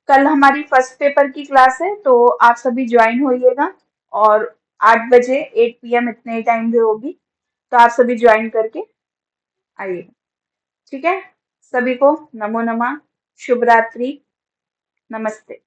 कल हमारी फर्स्ट पेपर की क्लास है, तो आप सभी ज्वाइन होइएगा, और 8 बजे 8 PM इतने टाइम पे होगी, तो आप सभी ज्वाइन करके आइएगा, ठीक है? सभी को नमो नमः, शुभ रात्रि, नमस्ते।